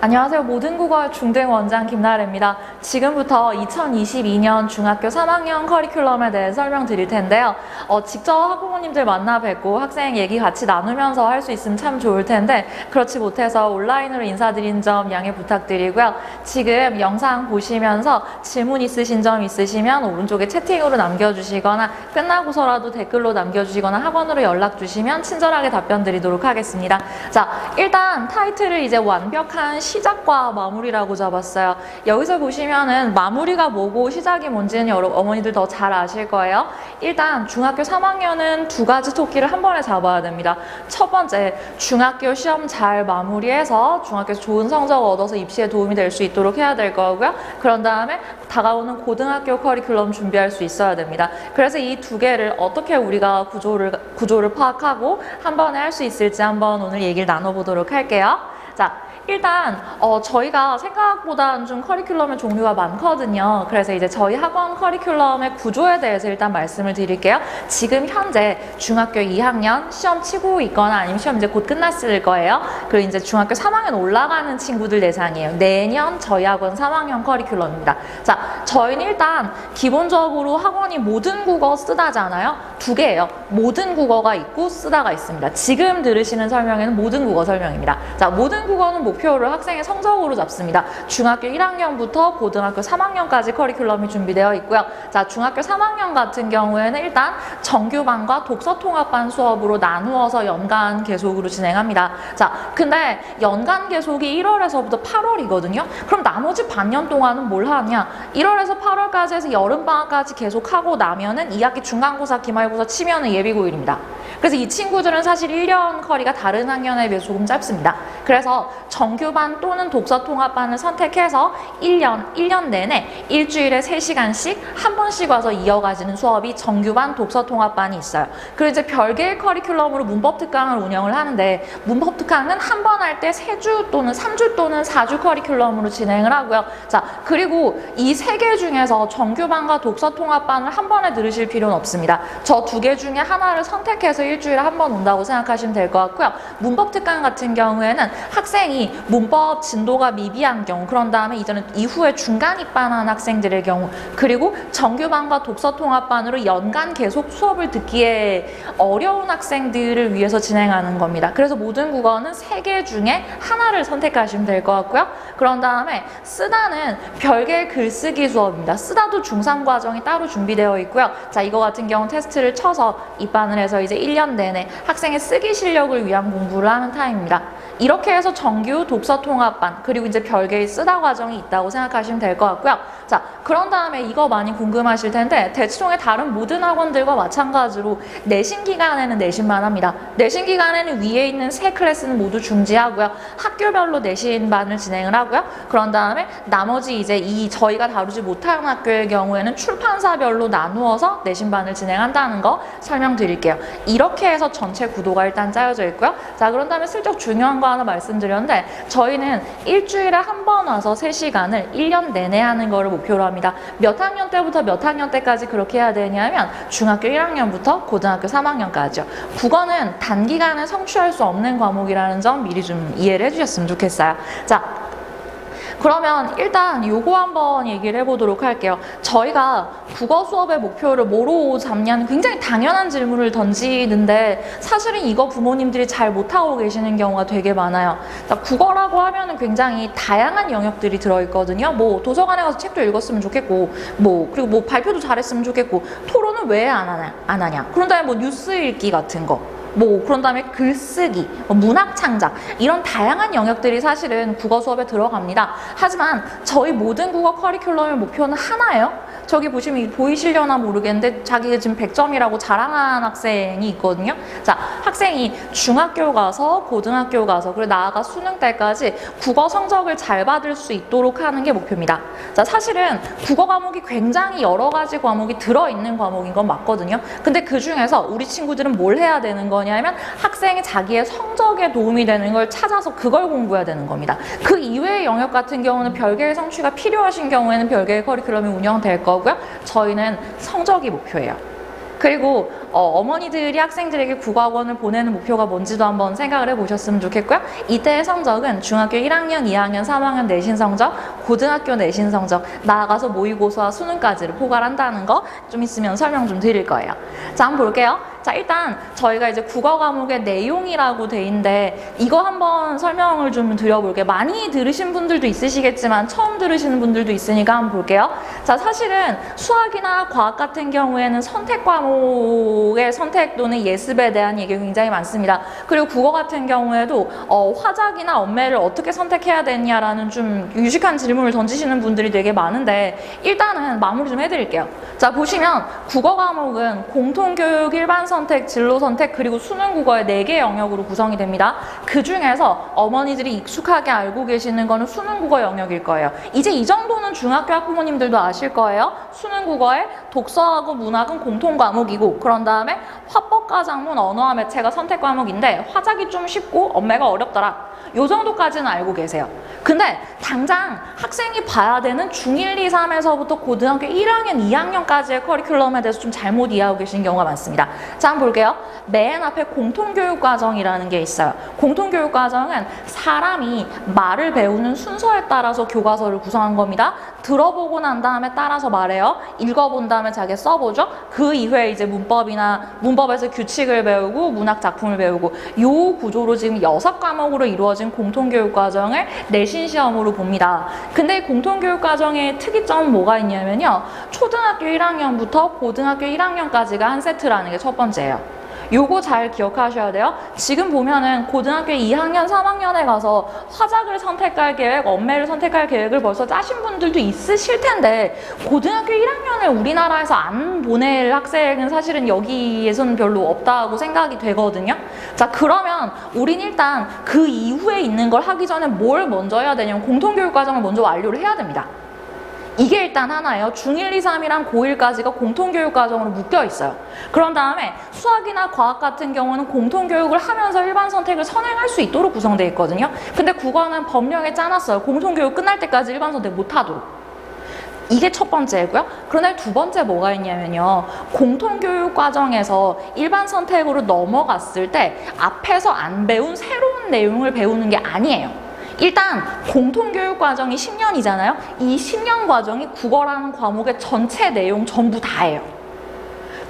안녕하세요. 모든 국어 중등 원장 김나래입니다. 지금부터 2022년 중학교 3학년 커리큘럼에 대해 설명드릴 텐데요. 직접 학부모님들 만나 뵙고 학생 얘기 같이 나누면서 할 수 있으면 참 좋을 텐데 그렇지 못해서 온라인으로 인사드린 점 양해 부탁드리고요. 지금 영상 보시면서 질문 있으신 점 있으시면 오른쪽에 채팅으로 남겨주시거나 끝나고서라도 댓글로 남겨주시거나 학원으로 연락 주시면 친절하게 답변 드리도록 하겠습니다. 자, 일단 타이틀을 이제 완벽한 시작과 마무리라고 잡았어요. 여기서 보시면은 마무리가 뭐고 시작이 뭔지는 여러분 어머니들 더 잘 아실 거예요. 일단 중학교 3학년은 두 가지 토끼를 한 번에 잡아야 됩니다. 첫 번째, 중학교 시험 잘 마무리해서 중학교에서 좋은 성적 얻어서 입시에 도움이 될 수 있도록 해야 될 거고요. 그런 다음에 다가오는 고등학교 커리큘럼 준비할 수 있어야 됩니다. 그래서 이 두 개를 어떻게 우리가 구조를 파악하고 한 번에 할 수 있을지 한번 오늘 얘기를 나눠보도록 할게요. 자, 일단 저희가 생각보다 좀 커리큘럼의 종류가 많거든요. 그래서 이제 저희 학원 커리큘럼의 구조에 대해서 일단 말씀을 드릴게요. 지금 현재 중학교 2학년 시험 치고 있거나 아니면 시험 이제 곧 끝났을 거예요. 그리고 이제 중학교 3학년 올라가는 친구들 대상이에요. 내년 저희 학원 3학년 커리큘럼입니다. 자, 저희는 일단 기본적으로 학원이 모든 국어 쓰다잖아요. 두 개예요. 모든 국어가 있고 쓰다가 있습니다. 지금 들으시는 설명에는 모든 국어 설명입니다. 자, 모든 국어는 목표를 학생의 성적으로 잡습니다. 중학교 1학년부터 고등학교 3학년까지 커리큘럼이 준비되어 있고요. 자, 중학교 3학년 같은 경우에는 일단 정규반과 독서통합반 수업으로 나누어서 연간 계속으로 진행합니다. 자, 근데 연간 계속이 1월에서부터 8월이거든요. 그럼 나머지 반년 동안은 뭘 하냐? 1월에서 8월까지 해서 여름방학까지 계속하고 나면은 2학기 중간고사, 기말고사 치면은 예비고일입니다. 그래서 이 친구들은 사실 1년 커리가 다른 학년에 비해서 조금 짧습니다. 그래서 정규반 또는 독서통합반을 선택해서 1년 내내 일주일에 3시간씩 한 번씩 와서 이어가지는 수업이 정규반 독서통합반이 있어요. 그리고 이제 별개의 커리큘럼으로 문법특강을 운영을 하는데 문법특강은 한 번 할 때 3주 또는 3주 또는 4주 커리큘럼으로 진행을 하고요. 자, 그리고 이 3개 중에서 정규반과 독서통합반을 한 번에 들으실 필요는 없습니다. 저 2개 중에 하나를 선택해서 일주일에 한 번 온다고 생각하시면 될 것 같고요. 문법특강 같은 경우에는 학생이 문법 진도가 미비한 경우, 그런 다음에 이후에 중간 입반한 학생들의 경우, 그리고 정규반과 독서통합반으로 연간 계속 수업을 듣기에 어려운 학생들을 위해서 진행하는 겁니다. 그래서 모든 국어는 3개 중에 하나를 선택하시면 될 것 같고요. 그런 다음에 쓰다는 별개의 글쓰기 수업입니다. 쓰다도 중3 과정이 따로 준비되어 있고요. 자, 이거 같은 경우 테스트를 쳐서 입반을 해서 이제 1년 내내 학생의 쓰기 실력을 위한 공부를 하는 타입입니다. 이렇게 해서 정규 독서통합반 그리고 이제 별개의 쓰다 과정이 있다고 생각하시면 될 것 같고요. 자, 그런 다음에 이거 많이 궁금하실 텐데 대치동의 다른 모든 학원들과 마찬가지로 내신 기간에는 내신만 합니다. 내신 기간에는 위에 있는 3 클래스는 모두 중지하고요. 학교별로 내신반을 진행을 하고요. 그런 다음에 나머지 이제 저희가 다루지 못하는 학교의 경우에는 출판사별로 나누어서 내신반을 진행한다는 거 설명드릴게요. 이렇게 해서 전체 구도가 일단 짜여져 있고요. 자, 그런 다음에 슬쩍 중요한 거 하나 말씀드렸는데 저희는 일주일에 한 번 와서 3시간을 1년 내내 하는 거를 목표로 합니다. 몇 학년 때부터 몇 학년 때까지 그렇게 해야 되냐면 중학교 1학년부터 고등학교 3학년까지요. 국어는 단기간에 성취할 수 없는 과목이라는 점 미리 좀 이해를 해주셨으면 좋겠어요. 자, 그러면 일단 요거 한번 얘기를 해보도록 할게요. 저희가 국어 수업의 목표를 뭐로 잡냐는 굉장히 당연한 질문을 던지는데 사실은 이거 부모님들이 잘 못하고 계시는 경우가 되게 많아요. 국어라고 하면은 굉장히 다양한 영역들이 들어있거든요. 뭐 도서관에 가서 책도 읽었으면 좋겠고 그리고 뭐 발표도 잘했으면 좋겠고 토론은 왜 안 하냐. 그런 다음에 뭐 뉴스 읽기 같은 거. 그런 다음에 글쓰기, 문학 창작 이런 다양한 영역들이 사실은 국어 수업에 들어갑니다. 하지만 저희 모든 국어 커리큘럼의 목표는 하나예요. 저기 보시면 보이시려나 모르겠는데 자기가 지금 100점이라고 자랑한 학생이 있거든요. 자, 학생이 중학교 가서 고등학교 가서 그리고 나아가 수능 때까지 국어 성적을 잘 받을 수 있도록 하는 게 목표입니다. 자, 사실은 국어 과목이 굉장히 여러 가지 과목이 들어있는 과목인 건 맞거든요. 근데 그 중에서 우리 친구들은 뭘 해야 되는 거냐면 학생이 자기의 성적에 도움이 되는 걸 찾아서 그걸 공부해야 되는 겁니다. 그 이외의 영역 같은 경우는 별개의 성취가 필요하신 경우에는 별개의 커리큘럼이 운영될 거고요. 저희는 성적이 목표예요. 그리고 어머니들이 학생들에게 국어학원을 보내는 목표가 뭔지도 한번 생각을 해보셨으면 좋겠고요. 이때의 성적은 중학교 1학년, 2학년, 3학년 내신 성적, 고등학교 내신 성적, 나아가서 모의고사와 수능까지를 포괄한다는 거 좀 있으면 설명 좀 드릴 거예요. 자, 한번 볼게요. 자, 일단 저희가 이제 국어 과목의 내용이라고 돼 있는데 이거 한번 설명을 좀 드려볼게요. 많이 들으신 분들도 있으시겠지만 처음 들으시는 분들도 있으니까 한번 볼게요. 자, 사실은 수학이나 과학 같은 경우에는 선택 과목의 선택 또는 예습에 대한 얘기가 굉장히 많습니다. 그리고 국어 같은 경우에도 화작이나 언매를 어떻게 선택해야 되냐라는 좀 유식한 질문을 던지시는 분들이 되게 많은데 일단은 마무리 좀 해드릴게요. 자, 보시면 국어 과목은 공통교육, 일반 선택, 진로 선택, 그리고 수능 국어의 4개 영역으로 구성이 됩니다. 그 중에서 어머니들이 익숙하게 알고 계시는 거는 수능 국어 영역일 거예요. 이제 이 정도는 중학교 학부모님들도 아실 거예요. 수능 국어의 독서하고 문학은 공통 과목이고, 그런 다음에 화법과 작문, 언어와 매체가 선택 과목인데 화작이 좀 쉽고 언매가 어렵더라. 요 정도까지는 알고 계세요. 근데 당장 학생이 봐야 되는 중1, 2, 3에서부터 고등학교 1학년, 2학년까지의 커리큘럼에 대해서 좀 잘못 이해하고 계시는 경우가 많습니다. 자, 한번 볼게요. 맨 앞에 공통교육과정이라는 게 있어요. 공통교육과정은 사람이 말을 배우는 순서에 따라서 교과서를 구성한 겁니다. 들어보고 난 다음에 따라서 말해요. 읽어본 다음에 자기 써보죠. 그 이후에 이제 문법에서 규칙을 배우고 문학 작품을 배우고, 요 구조로 지금 6과목으로 이루어진 공통교육과정을 내신 시험으로 봅니다. 근데 공통교육과정의 특이점은 뭐가 있냐면요. 초등학교 1학년부터 고등학교 1학년까지가 한 세트라는 게 첫 번째예요. 요거 잘 기억하셔야 돼요. 지금 보면은 고등학교 2학년, 3학년에 가서 화작을 선택할 계획, 언매를 선택할 계획을 벌써 짜신 분들도 있으실 텐데 고등학교 1학년을 우리나라에서 안 보낼 학생은 사실은 여기에서는 별로 없다고 생각이 되거든요. 자, 그러면 우린 일단 그 이후에 있는 걸 하기 전에 뭘 먼저 해야 되냐면 공통교육 과정을 먼저 완료를 해야 됩니다. 이게 일단 하나예요. 중1, 2, 3이랑 고1까지가 공통교육 과정으로 묶여 있어요. 그런 다음에 수학이나 과학 같은 경우는 공통교육을 하면서 일반 선택을 선행할 수 있도록 구성되어 있거든요. 근데 국어는 법령에 짜놨어요. 공통교육 끝날 때까지 일반 선택 못하도록. 이게 첫 번째고요. 그런데 두 번째 뭐가 있냐면요. 공통교육 과정에서 일반 선택으로 넘어갔을 때 앞에서 안 배운 새로운 내용을 배우는 게 아니에요. 일단 공통교육 과정이 10년이잖아요. 이 10년 과정이 국어라는 과목의 전체 내용 전부 다예요.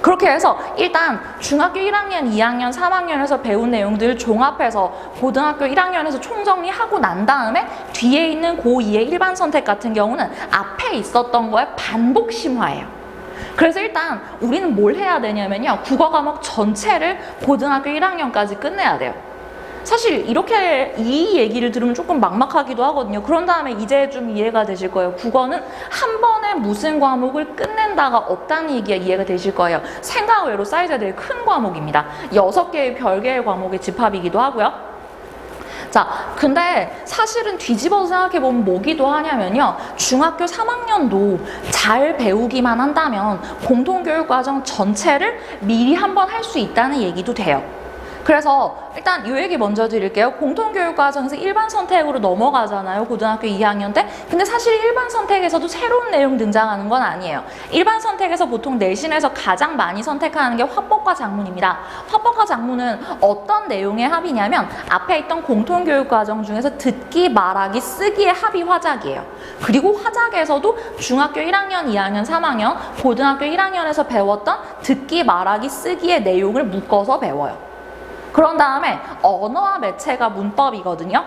그렇게 해서 일단 중학교 1학년, 2학년, 3학년에서 배운 내용들을 종합해서 고등학교 1학년에서 총정리하고 난 다음에 뒤에 있는 고2의 일반 선택 같은 경우는 앞에 있었던 거에 반복 심화예요. 그래서 일단 우리는 뭘 해야 되냐면요. 국어 과목 전체를 고등학교 1학년까지 끝내야 돼요. 사실 이렇게 이 얘기를 들으면 조금 막막하기도 하거든요. 그런 다음에 이제 좀 이해가 되실 거예요. 국어는 한 번에 무슨 과목을 끝낸다가 없다는 얘기가 이해가 되실 거예요. 생각 외로 사이즈가 되게 큰 과목입니다. 6개의 별개의 과목의 집합이기도 하고요. 자, 근데 사실은 뒤집어서 생각해보면 뭐기도 하냐면요. 중학교 3학년도 잘 배우기만 한다면 공통교육과정 전체를 미리 한번 할 수 있다는 얘기도 돼요. 그래서 일단 이 얘기 먼저 드릴게요. 공통교육 과정에서 일반 선택으로 넘어가잖아요. 고등학교 2학년 때. 근데 사실 일반 선택에서도 새로운 내용 등장하는 건 아니에요. 일반 선택에서 보통 내신에서 가장 많이 선택하는 게 화법과 작문입니다. 화법과 작문은 어떤 내용의 합이냐면 앞에 있던 공통교육 과정 중에서 듣기, 말하기, 쓰기의 합이 화작이에요. 그리고 화작에서도 중학교 1학년, 2학년, 3학년, 고등학교 1학년에서 배웠던 듣기, 말하기, 쓰기의 내용을 묶어서 배워요. 그런 다음에 언어와 매체가 문법이거든요.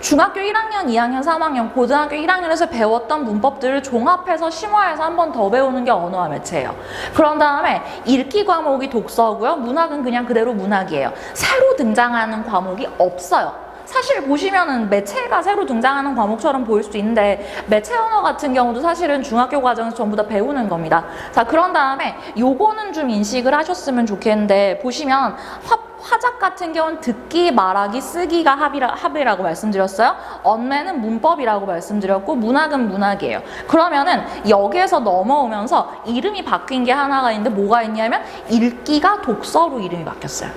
중학교 1학년, 2학년, 3학년, 고등학교 1학년에서 배웠던 문법들을 종합해서 심화해서 한 번 더 배우는 게 언어와 매체예요. 그런 다음에 읽기 과목이 독서고요. 문학은 그냥 그대로 문학이에요. 새로 등장하는 과목이 없어요. 사실 보시면은 매체가 새로 등장하는 과목처럼 보일 수도 있는데 매체 언어 같은 경우도 사실은 중학교 과정에서 전부 다 배우는 겁니다. 자, 그런 다음에 요거는 좀 인식을 하셨으면 좋겠는데 보시면 화작 같은 경우는 듣기, 말하기, 쓰기가 합이라고 말씀드렸어요. 언매는 문법이라고 말씀드렸고 문학은 문학이에요. 그러면은 여기에서 넘어오면서 이름이 바뀐 게 하나가 있는데 뭐가 있냐면 읽기가 독서로 이름이 바뀌었어요.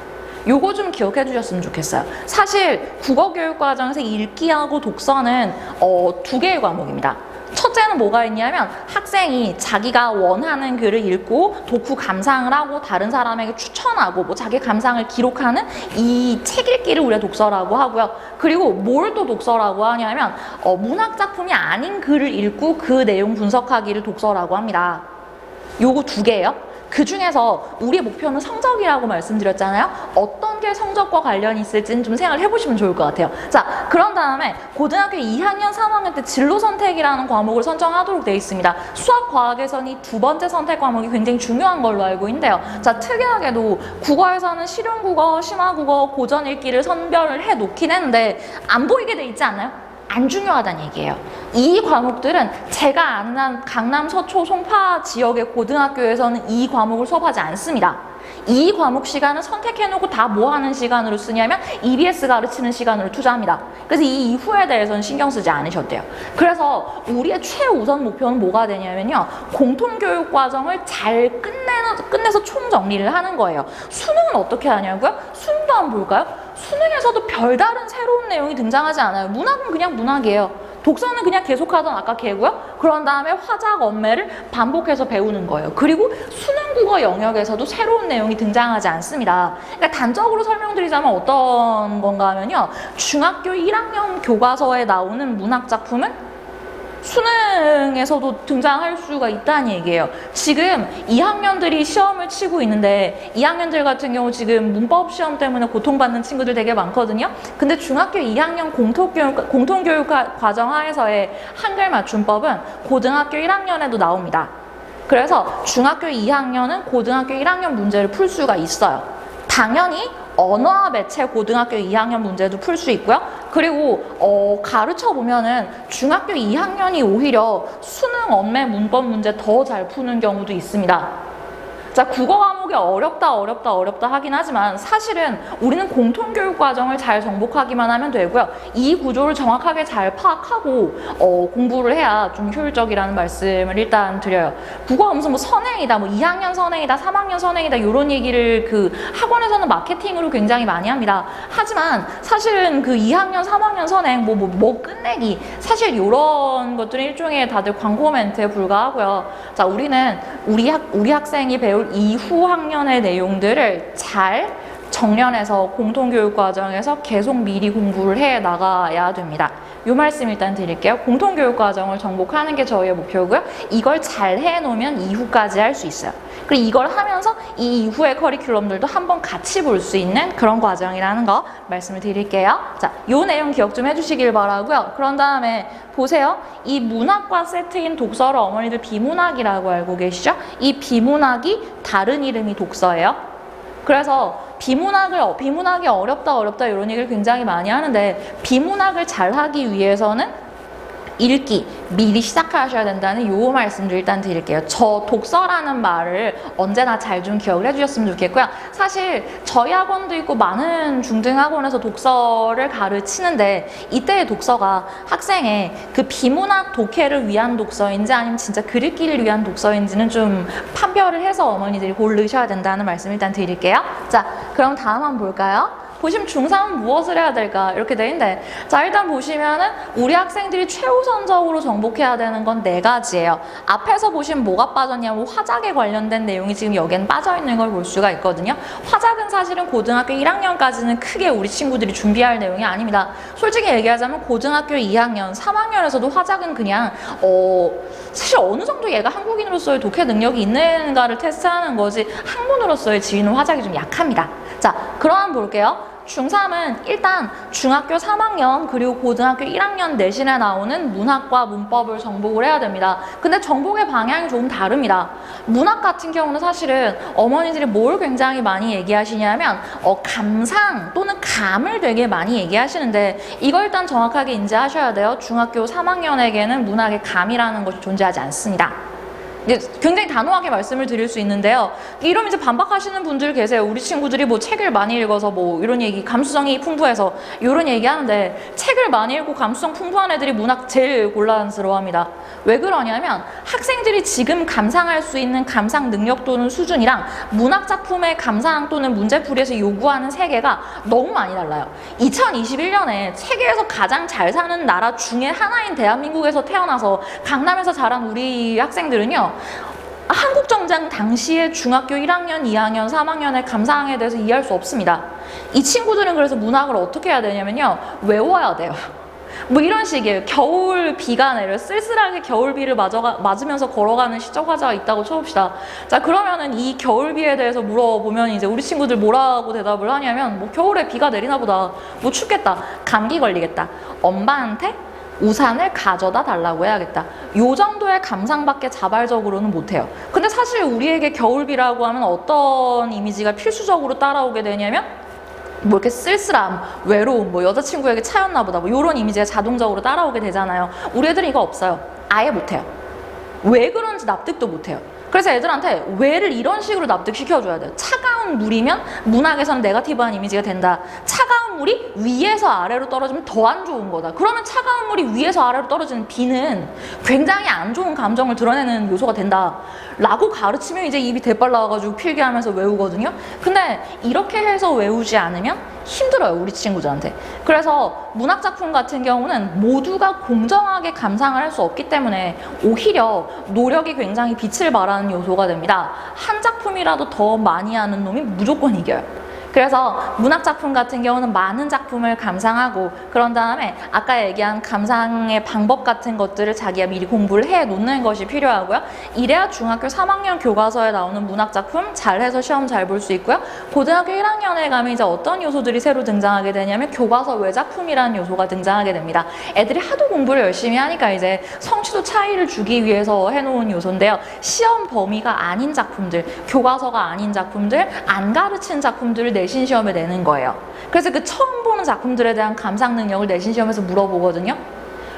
요거 좀 기억해 주셨으면 좋겠어요. 사실 국어교육 과정에서 읽기하고 독서는 2개의 과목입니다. 첫째는 뭐가 있냐면 학생이 자기가 원하는 글을 읽고 독후 감상을 하고 다른 사람에게 추천하고 뭐 자기 감상을 기록하는 이 책 읽기를 우리가 독서라고 하고요. 그리고 뭘 또 독서라고 하냐면 문학 작품이 아닌 글을 읽고 그 내용 분석하기를 독서라고 합니다. 요거 두 개예요. 그 중에서 우리의 목표는 성적이라고 말씀드렸잖아요. 어떤 게 성적과 관련이 있을지는 좀 생각을 해보시면 좋을 것 같아요. 자, 그런 다음에 고등학교 2학년, 3학년 때 진로 선택이라는 과목을 선정하도록 되어 있습니다. 수학, 과학에서는 이 두 번째 선택 과목이 굉장히 중요한 걸로 알고 있는데요. 자, 특이하게도 국어에서는 실용국어, 심화국어, 고전 읽기를 선별을 해놓긴 했는데 안 보이게 돼 있지 않나요? 안 중요하다는 얘기예요. 이 과목들은 제가 아는 한 강남, 서초, 송파 지역의 고등학교에서는 이 과목을 수업하지 않습니다. 이 과목 시간은 선택해놓고 다 뭐 하는 시간으로 쓰냐면 EBS 가르치는 시간으로 투자합니다. 그래서 이 이후에 대해서는 신경 쓰지 않으셨대요. 그래서 우리의 최우선 목표는 뭐가 되냐면요. 공통교육 과정을 잘 끝내서 총정리를 하는 거예요. 수능은 어떻게 하냐고요? 수능도 한번 볼까요? 수능에서도 별다른 새로운 내용이 등장하지 않아요. 문학은 그냥 문학이에요. 독서는 그냥 계속하던 아까 걔고요. 그런 다음에 화작, 언매를 반복해서 배우는 거예요. 그리고 수능국어 영역에서도 새로운 내용이 등장하지 않습니다. 그러니까 단적으로 설명드리자면 어떤 건가 하면요. 중학교 1학년 교과서에 나오는 문학 작품은 수능에서도 등장할 수가 있다는 얘기예요. 지금 2학년들이 시험을 치고 있는데 2학년들 같은 경우 지금 문법 시험 때문에 고통받는 친구들 되게 많거든요. 근데 중학교 2학년 공통교육 과정 하에서의 한글 맞춤법은 고등학교 1학년에도 나옵니다. 그래서 중학교 2학년은 고등학교 1학년 문제를 풀 수가 있어요. 당연히 언어와 매체 고등학교 2학년 문제도 풀 수 있고요. 그리고 가르쳐 보면은 중학교 2학년이 오히려 수능, 언매, 문법 문제 더 잘 푸는 경우도 있습니다. 자, 국어 과목이 어렵다 하긴 하지만 사실은 우리는 공통교육 과정을 잘 정복하기만 하면 되고요. 이 구조를 정확하게 잘 파악하고 공부를 해야 좀 효율적이라는 말씀을 일단 드려요. 국어가 무슨 뭐 선행이다, 뭐 2학년 선행이다, 3학년 선행이다 이런 얘기를 그 학원에서는 마케팅으로 굉장히 많이 합니다. 하지만 사실은 그 2학년, 3학년 선행, 뭐 끝내기 사실 이런 것들은 일종의 다들 광고 멘트에 불과하고요. 자, 우리는 우리 학생이 배울 이후 학년의 내용들을 잘 정련해서 공통교육 과정에서 계속 미리 공부를 해 나가야 됩니다. 이 말씀 일단 드릴게요. 공통교육 과정을 정복하는 게 저희의 목표고요. 이걸 잘 해놓으면 이후까지 할 수 있어요. 그리고 이걸 하면서 이 이후의 커리큘럼들도 한번 같이 볼 수 있는 그런 과정이라는 거 말씀을 드릴게요. 자, 이 내용 기억 좀 해주시길 바라고요. 그런 다음에 보세요. 이 문학과 세트인 독서를 어머니들 비문학이라고 알고 계시죠? 이 비문학이 다른 이름이 독서예요. 그래서 비문학이 어렵다 이런 얘기를 굉장히 많이 하는데 비문학을 잘 하기 위해서는 읽기 미리 시작하셔야 된다는 요 말씀도 일단 드릴게요. 저 독서라는 말을 언제나 잘 좀 기억을 해주셨으면 좋겠고요. 사실 저희 학원도 있고 많은 중등학원에서 독서를 가르치는데 이때의 독서가 학생의 그 비문학 독해를 위한 독서인지 아니면 진짜 글 읽기를 위한 독서인지는 좀 판별을 해서 어머니들이 고르셔야 된다는 말씀 일단 드릴게요. 자, 그럼 다음 한번 볼까요? 보시면 중3은 무엇을 해야 될까 이렇게 돼 있는데 자, 일단 보시면은 우리 학생들이 최우선적으로 정복해야 되는 건 4가지예요. 앞에서 보시면 뭐가 빠졌냐면 화작에 관련된 내용이 지금 여기엔 빠져 있는 걸 볼 수가 있거든요. 화작은 사실은 고등학교 1학년까지는 크게 우리 친구들이 준비할 내용이 아닙니다. 솔직히 얘기하자면 고등학교 2학년, 3학년에서도 화작은 그냥 사실 어느 정도 얘가 한국인으로서의 독해 능력이 있는가를 테스트하는 거지 학문으로서의 지위는 화작이 좀 약합니다. 자, 그럼 볼게요. 중3은 일단 중학교 3학년 그리고 고등학교 1학년 내신에 나오는 문학과 문법을 정복을 해야 됩니다. 근데 정복의 방향이 조금 다릅니다. 문학 같은 경우는 사실은 어머니들이 뭘 굉장히 많이 얘기하시냐면 감상 또는 감을 되게 많이 얘기하시는데 이걸 일단 정확하게 인지하셔야 돼요. 중학교 3학년에게는 문학의 감이라는 것이 존재하지 않습니다. 굉장히 단호하게 말씀을 드릴 수 있는데요. 이러면 이제 반박하시는 분들 계세요. 우리 친구들이 뭐 책을 많이 읽어서 뭐 이런 얘기, 감수성이 풍부해서 이런 얘기 하는데 책을 많이 읽고 감수성 풍부한 애들이 문학 제일 곤란스러워합니다. 왜 그러냐면 학생들이 지금 감상할 수 있는 감상 능력 또는 수준이랑 문학작품의 감상 또는 문제풀이에서 요구하는 세계가 너무 많이 달라요. 2021년에 세계에서 가장 잘 사는 나라 중에 하나인 대한민국에서 태어나서 강남에서 자란 우리 학생들은요, 한국정장 당시에 중학교 1학년, 2학년, 3학년의 감상에 대해서 이해할 수 없습니다. 이 친구들은 그래서 문학을 어떻게 해야 되냐면요, 외워야 돼요. 뭐 이런 식이에요. 겨울 비가 내려 쓸쓸하게 겨울비를 맞으면서 걸어가는 시적화자가 있다고 쳐봅시다. 자, 그러면은 이 겨울비에 대해서 물어보면 이제 우리 친구들 뭐라고 대답을 하냐면, 뭐 겨울에 비가 내리나 보다, 뭐 춥겠다, 감기 걸리겠다, 엄마한테 우산을 가져다 달라고 해야겠다. 요 정도의 감상밖에 자발적으로는 못해요. 근데 사실 우리에게 겨울비라고 하면 어떤 이미지가 필수적으로 따라오게 되냐면, 뭐 이렇게 쓸쓸함, 외로움, 뭐 여자친구에게 차였나 보다, 뭐 이런 이미지가 자동적으로 따라오게 되잖아요. 우리 애들은 이거 없어요. 아예 못해요. 왜 그런지 납득도 못해요. 그래서 애들한테 왜를 이런 식으로 납득시켜줘야 돼요. 차가운 물이면 문학에서는 네거티브한 이미지가 된다. 차가운 물이 위에서 아래로 떨어지면 더 안 좋은 거다. 그러면 차가운 물이 위에서 아래로 떨어지는 비는 굉장히 안 좋은 감정을 드러내는 요소가 된다 라고 가르치면 이제 입이 대빨 나와가지고 필기하면서 외우거든요. 근데 이렇게 해서 외우지 않으면 힘들어요, 우리 친구들한테. 그래서 문학작품 같은 경우는 모두가 공정하게 감상을 할 수 없기 때문에 오히려 노력이 굉장히 빛을 발하는 요소가 됩니다. 한 작품이라도 더 많이 하는 놈이 무조건 이겨요. 그래서 문학작품 같은 경우는 많은 작품을 감상하고, 그런 다음에 아까 얘기한 감상의 방법 같은 것들을 자기가 미리 공부를 해 놓는 것이 필요하고요. 이래야 중학교 3학년 교과서에 나오는 문학작품 잘해서 시험 잘 볼 수 있고요. 고등학교 1학년에 가면 이제 어떤 요소들이 새로 등장하게 되냐면 교과서 외 작품이라는 요소가 등장하게 됩니다. 애들이 하도 공부를 열심히 하니까 이제 성취도 차이를 주기 위해서 해놓은 요소인데요. 시험 범위가 아닌 작품들, 교과서가 아닌 작품들, 안 가르친 작품들을 내신 시험에 내는 거예요. 그래서 그 처음 보는 작품들에 대한 감상 능력을 내신 시험에서 물어보거든요.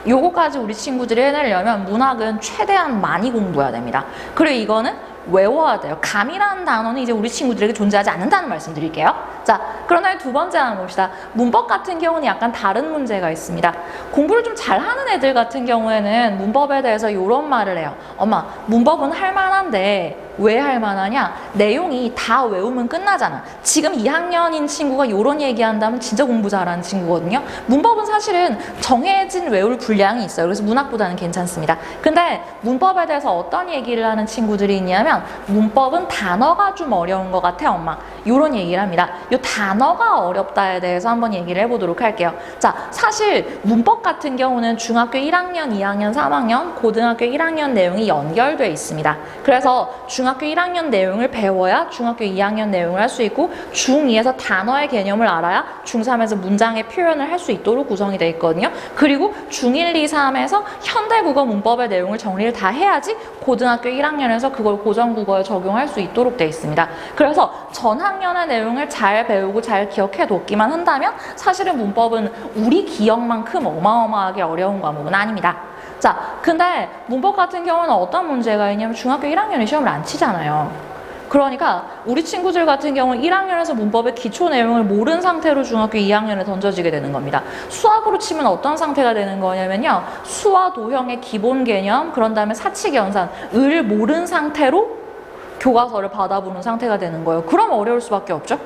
요거까지 우리 친구들이 해내려면 문학은 최대한 많이 공부해야 됩니다. 그리고 이거는 외워야 돼요. 감이라는 단어는 이제 우리 친구들에게 존재하지 않는다는 말씀 드릴게요. 자, 그러나 두 번째 한번 봅시다. 문법 같은 경우는 약간 다른 문제가 있습니다. 공부를 좀 잘하는 애들 같은 경우에는 문법에 대해서 이런 말을 해요. 엄마, 문법은 할만한데 왜 할만하냐? 내용이 다 외우면 끝나잖아. 지금 2학년인 친구가 이런 얘기한다면 진짜 공부 잘하는 친구거든요. 문법은 사실은 정해진 외울 분량이 있어요. 그래서 문학보다는 괜찮습니다. 근데 문법에 대해서 어떤 얘기를 하는 친구들이 있냐면, 문법은 단어가 좀 어려운 것 같아 엄마, 이런 얘기를 합니다. 이 단어가 어렵다에 대해서 한번 얘기를 해보도록 할게요. 자, 사실 문법 같은 경우는 중학교 1학년, 2학년, 3학년, 고등학교 1학년 내용이 연결돼 있습니다. 그래서 중학교 1학년 내용을 배워야 중학교 2학년 내용을 할 수 있고, 중2에서 단어의 개념을 알아야 중3에서 문장의 표현을 할 수 있도록 구성이 되어 있거든요. 그리고 중1, 2, 3에서 현대국어 문법의 내용을 정리를 다 해야지 고등학교 1학년에서 그걸 고전국어에 적용할 수 있도록 되어 있습니다. 그래서 전 학년의 내용을 잘 배우고 잘 기억해 뒀기만 한다면 사실은 문법은 우리 기억만큼 어마어마하게 어려운 과목은 아닙니다. 자, 근데 문법 같은 경우는 어떤 문제가 있냐면 중학교 1학년에 시험을 안 치잖아요. 그러니까 우리 친구들 같은 경우는 1학년에서 문법의 기초 내용을 모른 상태로 중학교 2학년에 던져지게 되는 겁니다. 수학으로 치면 어떤 상태가 되는 거냐면요, 수와 도형의 기본 개념, 그런 다음에 사칙 연산을 모른 상태로 교과서를 받아보는 상태가 되는 거예요. 그럼 어려울 수밖에 없죠.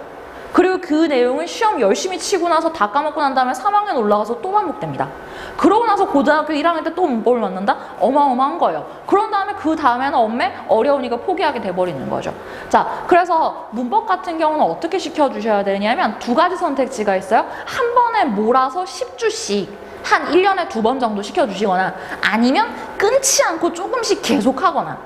그리고 그 내용을 시험 열심히 치고 나서 다 까먹고 난 다음에 3학년 올라가서 또 반복됩니다. 그러고 나서 고등학교 1학년 때 또 문법을 만난다? 어마어마한 거예요. 그런 다음에 그 다음에는 엄매 어려우니까 포기하게 돼버리는 거죠. 자, 그래서 문법 같은 경우는 어떻게 시켜주셔야 되냐면 두 가지 선택지가 있어요. 한 번에 몰아서 10주씩 한 1년에 2번 정도 시켜주시거나, 아니면 끊지 않고 조금씩 계속하거나.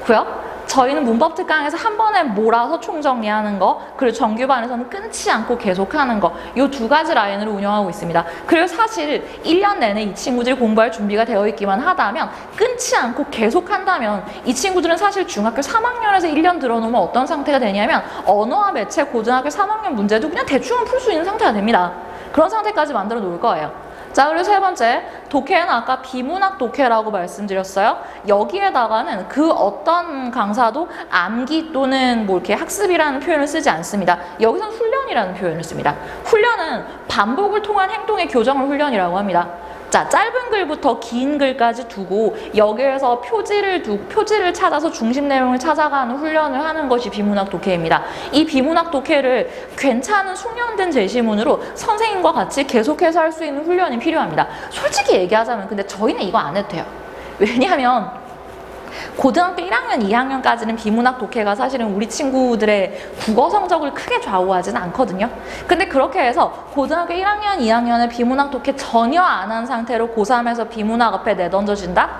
고요? 저희는 문법 특강에서 한 번에 몰아서 총정리하는 거, 그리고 정규반에서는 끊지 않고 계속하는 거, 이 두 가지 라인으로 운영하고 있습니다. 그리고 사실 1년 내내 이 친구들이 공부할 준비가 되어 있기만 하다면, 끊지 않고 계속한다면 이 친구들은 사실 중학교 3학년에서 1년 들어놓으면 어떤 상태가 되냐면 언어와 매체 고등학교 3학년 문제도 그냥 대충은 풀 수 있는 상태가 됩니다. 그런 상태까지 만들어 놓을 거예요. 자, 그리고 세 번째, 독해는 아까 비문학 독해라고 말씀드렸어요. 여기에다가는 그 어떤 강사도 암기 또는 뭐 이렇게 학습이라는 표현을 쓰지 않습니다. 여기서는 훈련이라는 표현을 씁니다. 훈련은 반복을 통한 행동의 교정을 훈련이라고 합니다. 자, 짧은 글부터 긴 글까지 두고 여기에서 표지를 찾아서 중심 내용을 찾아가는 훈련을 하는 것이 비문학 독해입니다. 이 비문학 독해를 괜찮은 숙련된 제시문으로 선생님과 같이 계속해서 할 수 있는 훈련이 필요합니다. 솔직히 얘기하자면 근데 저희는 이거 안 해도 돼요. 왜냐하면 고등학교 1학년, 2학년까지는 비문학 독해가 사실은 우리 친구들의 국어 성적을 크게 좌우하지는 않거든요. 근데 그렇게 해서 고등학교 1학년, 2학년에 비문학 독해 전혀 안 한 상태로 고3에서 비문학 앞에 내던져진다?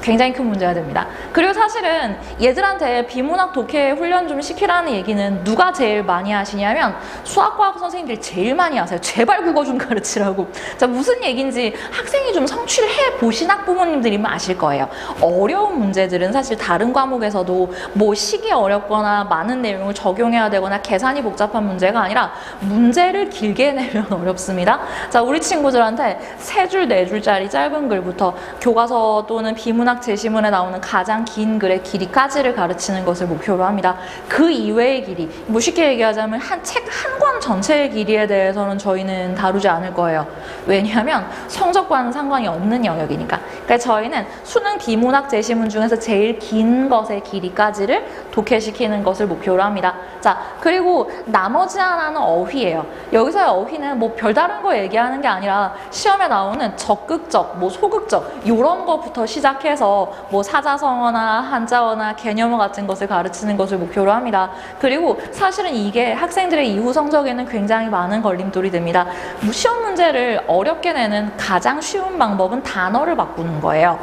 굉장히 큰 문제가 됩니다. 그리고 사실은 얘들한테 비문학 독해 훈련 좀 시키라는 얘기는 누가 제일 많이 하시냐면 수학과학 선생님들이 제일 많이 하세요. 제발 국어 좀 가르치라고. 자, 무슨 얘기인지 학생이 좀 성취를 해보신 학부모님들이면 아실 거예요. 어려운 문제들은 사실 다른 과목에서도 뭐 식이 어렵거나 많은 내용을 적용해야 되거나 계산이 복잡한 문제가 아니라 문제를 길게 내면 어렵습니다. 자, 우리 친구들한테 3줄, 4줄짜리 짧은 글부터 교과서 또는 비문학 제시문에 나오는 가장 긴 글의 길이까지를 가르치는 것을 목표로 합니다. 그 이외의 길이, 뭐 쉽게 얘기하자면 책 한 권 전체의 길이에 대해서는 저희는 다루지 않을 거예요. 왜냐하면 성적과는 상관이 없는 영역이니까. 그러니까 저희는 수능 비문학 제시문 중에서 제일 긴 것의 길이까지를 독해시키는 것을 목표로 합니다. 자, 그리고 나머지 하나는 어휘예요. 여기서의 어휘는 뭐 별다른 거 얘기하는 게 아니라 시험에 나오는 적극적, 뭐 소극적 이런 거부터 시작해서 뭐 사자성어나 한자어나 개념어 같은 것을 가르치는 것을 목표로 합니다. 그리고 사실은 이게 학생들의 이후 성적에는 굉장히 많은 걸림돌이 됩니다. 시험 문제를 어렵게 내는 가장 쉬운 방법은 단어를 바꾸는 거예요.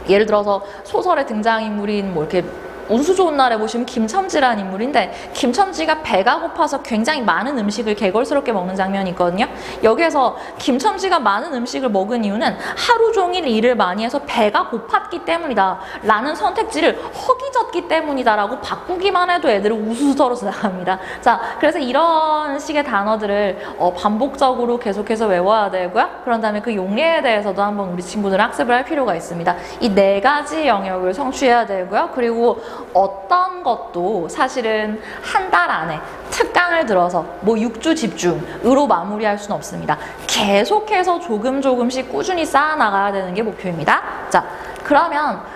예를 들어서 소설의 등장인물인 뭐 이렇게 운수 좋은 날에 보시면 김첨지라는 인물인데 김첨지가 배가 고파서 굉장히 많은 음식을 개걸스럽게 먹는 장면이 있거든요. 여기에서 김첨지가 많은 음식을 먹은 이유는 하루 종일 일을 많이 해서 배가 고팠기 때문이다 라는 선택지를 허기졌기 때문이다 라고 바꾸기만 해도 애들은 우수수 떨어져 나갑니다. 자, 그래서 이런 식의 단어들을 반복적으로 계속해서 외워야 되고요. 그런 다음에 그 용례에 대해서도 한번 우리 친구들은 학습을 할 필요가 있습니다. 이 4가지 영역을 성취해야 되고요. 그리고 어떤 것도 사실은 한 달 안에 특강을 들어서 뭐 6주 집중으로 마무리할 수는 없습니다. 계속해서 조금씩 꾸준히 쌓아나가야 되는 게 목표입니다. 자, 그러면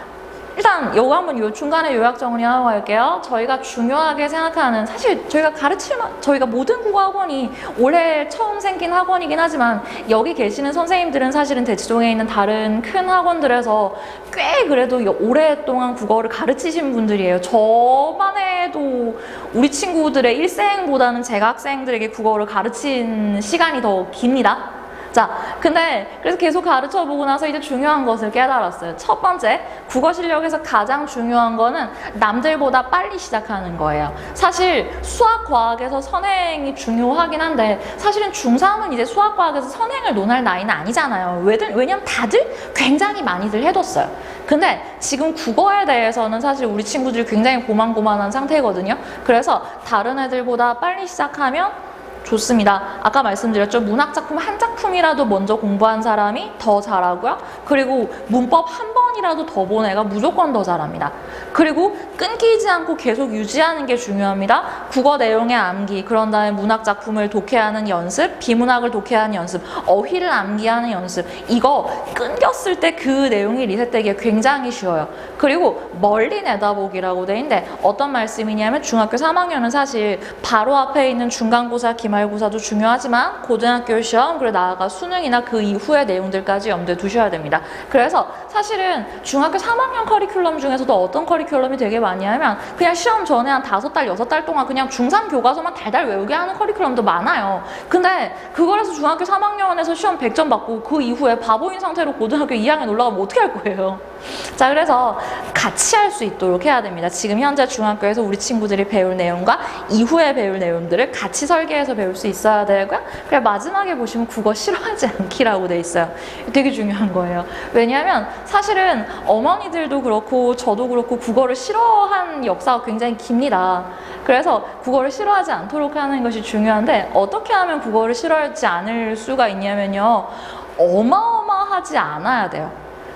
일단 요거 한번 요 중간에 요약 정리하고 갈게요. 저희가 중요하게 생각하는, 사실 저희가 모든 국어학원이 올해 처음 생긴 학원이긴 하지만 여기 계시는 선생님들은 사실은 대치동에 있는 다른 큰 학원들에서 꽤 그래도 오랫동안 국어를 가르치신 분들이에요. 저만 해도 우리 친구들의 일생보다는 제가 학생들에게 국어를 가르친 시간이 더 깁니다. 자, 근데 그래서 계속 가르쳐보고 나서 이제 중요한 것을 깨달았어요. 첫 번째, 국어 실력에서 가장 중요한 거는 남들보다 빨리 시작하는 거예요. 사실 수학과학에서 선행이 중요하긴 한데 사실은 중3은 이제 수학과학에서 선행을 논할 나이는 아니잖아요. 왜냐면 다들 굉장히 많이들 해뒀어요. 근데 지금 국어에 대해서는 사실 우리 친구들이 굉장히 고만고만한 상태거든요. 그래서 다른 애들보다 빨리 시작하면 좋습니다. 아까 말씀드렸죠. 문학작품 한 작품이라도 먼저 공부한 사람이 더 잘하고요. 그리고 문법 한 번이라도 더 본 애가 무조건 더 잘합니다. 그리고 끊기지 않고 계속 유지하는 게 중요합니다. 국어 내용의 암기, 그런 다음에 문학작품을 독해하는 연습, 비문학을 독해하는 연습, 어휘를 암기하는 연습, 이거 끊겼을 때 그 내용이 리셋되기가 굉장히 쉬워요. 그리고 멀리 내다보기라고 돼 있는데 어떤 말씀이냐면 중학교 3학년은 사실 바로 앞에 있는 중간고사, 기말고사도 중요하지만 고등학교 시험, 그리고 나아가 수능이나 그 이후의 내용들까지 염두에 두셔야 됩니다. 그래서 사실은 중학교 3학년 커리큘럼 중에서도 어떤 커리큘럼이 되게 많이 하면 그냥 시험 전에 한 5달, 6달 동안 그냥 중3 교과서만 달달 외우게 하는 커리큘럼도 많아요. 근데 그걸 해서 중학교 3학년에서 시험 100점 받고 그 이후에 바보인 상태로 고등학교 2학년 올라가면 어떻게 할 거예요? 자, 그래서 같이 할 수 있도록 해야 됩니다. 지금 현재 중학교에서 우리 친구들이 배울 내용과 이후에 배울 내용들을 같이 설계해서 배울 수 있어야 되고요. 그리고 마지막에 보시면 국어 싫어하지 않기라고 돼 있어요. 되게 중요한 거예요. 왜냐하면 사실은 어머니들도 그렇고 저도 그렇고 국어를 싫어한 역사가 굉장히 깁니다. 그래서 국어를 싫어하지 않도록 하는 것이 중요한데 어떻게 하면 국어를 싫어하지 않을 수가 있냐면요. 어마어마하지 않아야 돼요.